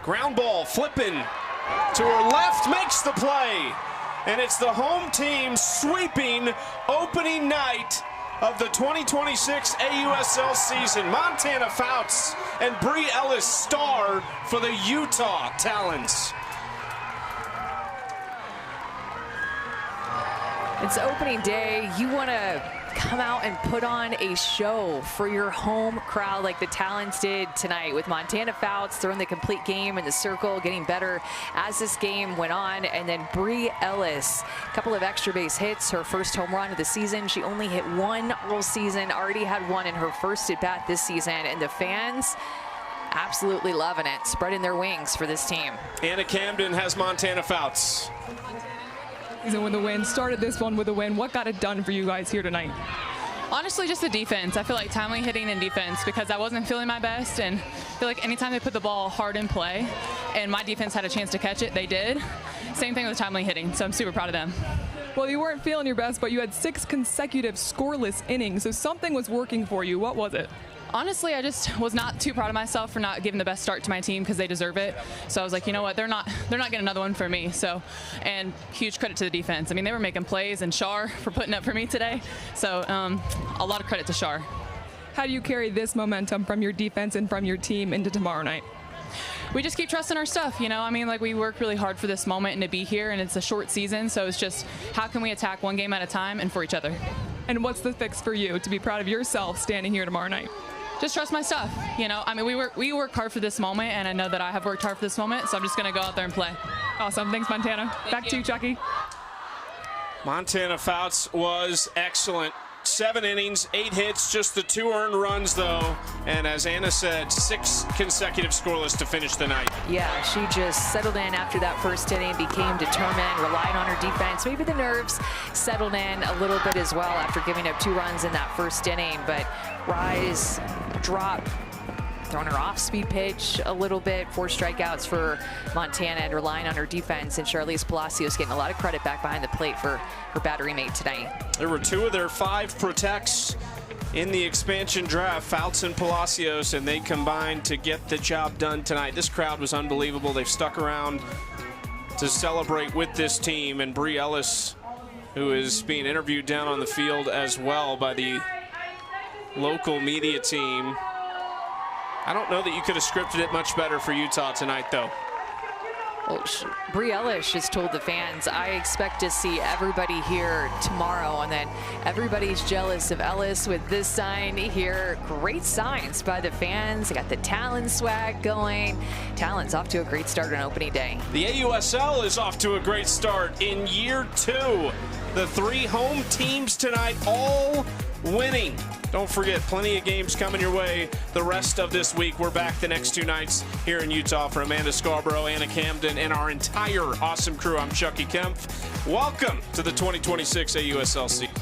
Speaker 2: Ground ball flipping to her left, makes the play. And it's the home team sweeping opening night of the 2026 AUSL season. Montana Fouts and Bree Ellis star for the Utah Talons.
Speaker 3: It's opening day. You want to come out and put on a show for your home crowd like the Talons did tonight, with Montana Fouts throwing the complete game in the circle, getting better as this game went on. And then Bree Ellis, a couple of extra base hits, her first home run of the season. She only hit 1 all season, already had 1 in her first at bat this season, and the fans absolutely loving it, spreading their wings for this team.
Speaker 2: Anna Camden has Montana Fouts.
Speaker 4: Season with a win, started this one with a win. What got it done for you guys here tonight?
Speaker 9: Honestly, just the defense. I feel like timely hitting and defense because I wasn't feeling my best, and I feel like anytime they put the ball hard in play and my defense had a chance to catch it, they did. Same thing with timely hitting, so I'm super proud of them.
Speaker 4: Well, you weren't feeling your best, but you had 6 consecutive scoreless innings, so something was working for you. What was it?
Speaker 9: Honestly, I just was not too proud of myself for not giving the best start to my team because they deserve it. So I was like, you know what, they're not getting another one for me. So, and huge credit to the defense. I mean, they were making plays, and Shar for putting up for me today. So a lot of credit to Shar.
Speaker 4: How do you carry this momentum from your defense and from your team into tomorrow night?
Speaker 9: We just keep trusting our stuff, you know. I mean, like, we work really hard for this moment and to be here, and it's a short season. So it's just how can we attack one game at a time and for each other.
Speaker 4: And what's the fix for you to be proud of yourself standing here tomorrow night?
Speaker 9: Just trust my stuff, you know. I mean, we work hard for this moment, and I know that I have worked hard for this moment, so I'm just going to go out there and play.
Speaker 4: Awesome. Thanks, Montana. Back to you, Chucky.
Speaker 2: Montana Fouts was excellent. 7 innings, 8 hits, just the 2 earned runs, though. And as Anna said, 6 consecutive scoreless to finish the night.
Speaker 3: Yeah, she just settled in after that first inning, became determined, relied on her defense. Maybe the nerves settled in a little bit as well after giving up 2 runs in that first inning. But rise, drop, throwing her off-speed pitch a little bit, 4 strikeouts for Montana, and relying on her defense. And Charlize Palacios getting a lot of credit back behind the plate for her battery mate tonight.
Speaker 2: There were 2 of their 5 protects in the expansion draft, Fouts and Palacios, and they combined to get the job done tonight. This crowd was unbelievable. They've stuck around to celebrate with this team, and Bree Ellis, who is being interviewed down on the field as well by the local media team. I don't know that you could have scripted it much better for Utah tonight, though.
Speaker 3: Well, Bree Ellis just told the fans, I expect to see everybody here tomorrow, and then everybody's jealous of Ellis with this sign here. Great signs by the fans. They got the Talons swag going. Talons off to a great start on opening day.
Speaker 2: The AUSL is off to a great start in year 2. The 3 home teams tonight all winning. Don't forget, plenty of games coming your way the rest of this week. We're back the next 2 nights here in Utah. For Amanda Scarborough, Anna Camden, and our entire awesome crew, I'm Chucky Kempf. Welcome to the 2026 AUSL season.